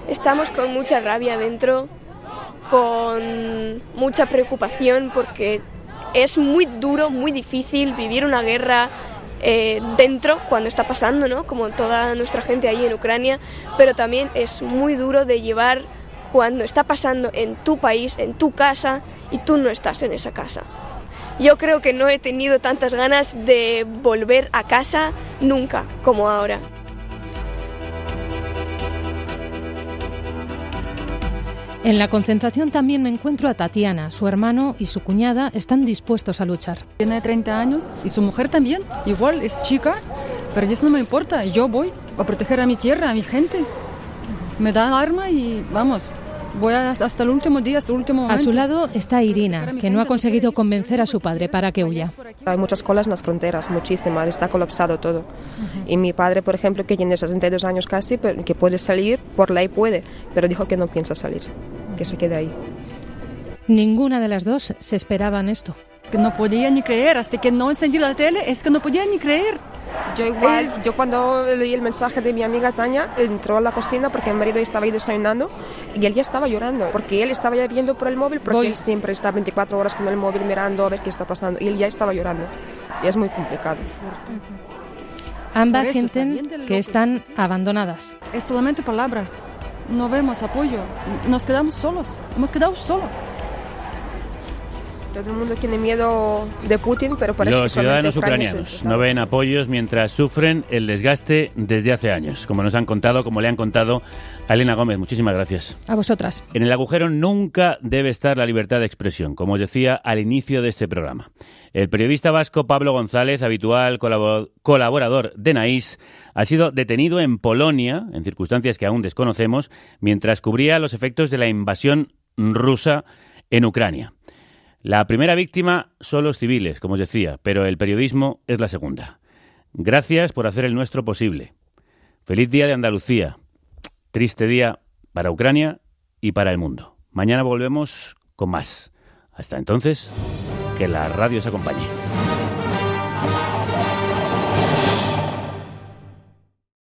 Estamos con mucha rabia dentro, con mucha preocupación, porque es muy duro, muy difícil vivir una guerra dentro cuando está pasando, ¿no? Como toda nuestra gente ahí en Ucrania, pero también es muy duro de llevar cuando está pasando en tu país, en tu casa, y tú no estás en esa casa. Yo creo que no he tenido tantas ganas de volver a casa nunca como ahora. En la concentración también me encuentro a Tatiana. Su hermano y su cuñada están dispuestos a luchar. Tiene 30 años y su mujer también, igual, es chica, pero eso no me importa. Yo voy a proteger a mi tierra, a mi gente. Me dan arma y vamos, voy hasta el último día, hasta el último momento. A su lado está Irina, que no ha conseguido convencer a su padre para que huya. Hay muchas colas en las fronteras, muchísimas, está colapsado todo. Y mi padre, por ejemplo, que tiene 62 años casi, pero que puede salir, por ley puede, pero dijo que no piensa salir, que se quede ahí. Ninguna de las dos se esperaban esto. Que no podía ni creer, hasta que no encendí la tele, es que no podía ni creer. Yo igual, yo cuando leí el mensaje de mi amiga Tania, entró a la cocina porque mi marido estaba ahí desayunando y él ya estaba llorando, porque él estaba ya viendo por el móvil, porque él siempre está 24 horas con el móvil mirando a ver qué está pasando, y él ya estaba llorando. Y es muy complicado. Ambas sienten que están abandonadas. Es solamente palabras, no vemos apoyo, nos quedamos solos, hemos quedado solos. Todo el mundo tiene miedo de Putin, pero parece que los ciudadanos ucranianos no ven apoyos mientras sufren el desgaste desde hace años, como nos han contado, como le han contado a Elena Gómez. Muchísimas gracias. A vosotras. En el agujero nunca debe estar la libertad de expresión, como os decía al inicio de este programa. El periodista vasco Pablo González, habitual colaborador de Naís, ha sido detenido en Polonia, en circunstancias que aún desconocemos, mientras cubría los efectos de la invasión rusa en Ucrania. La primera víctima son los civiles, como os decía, pero el periodismo es la segunda. Gracias por hacer el nuestro posible. Feliz Día de Andalucía. Triste día para Ucrania y para el mundo. Mañana volvemos con más. Hasta entonces, que la radio os acompañe.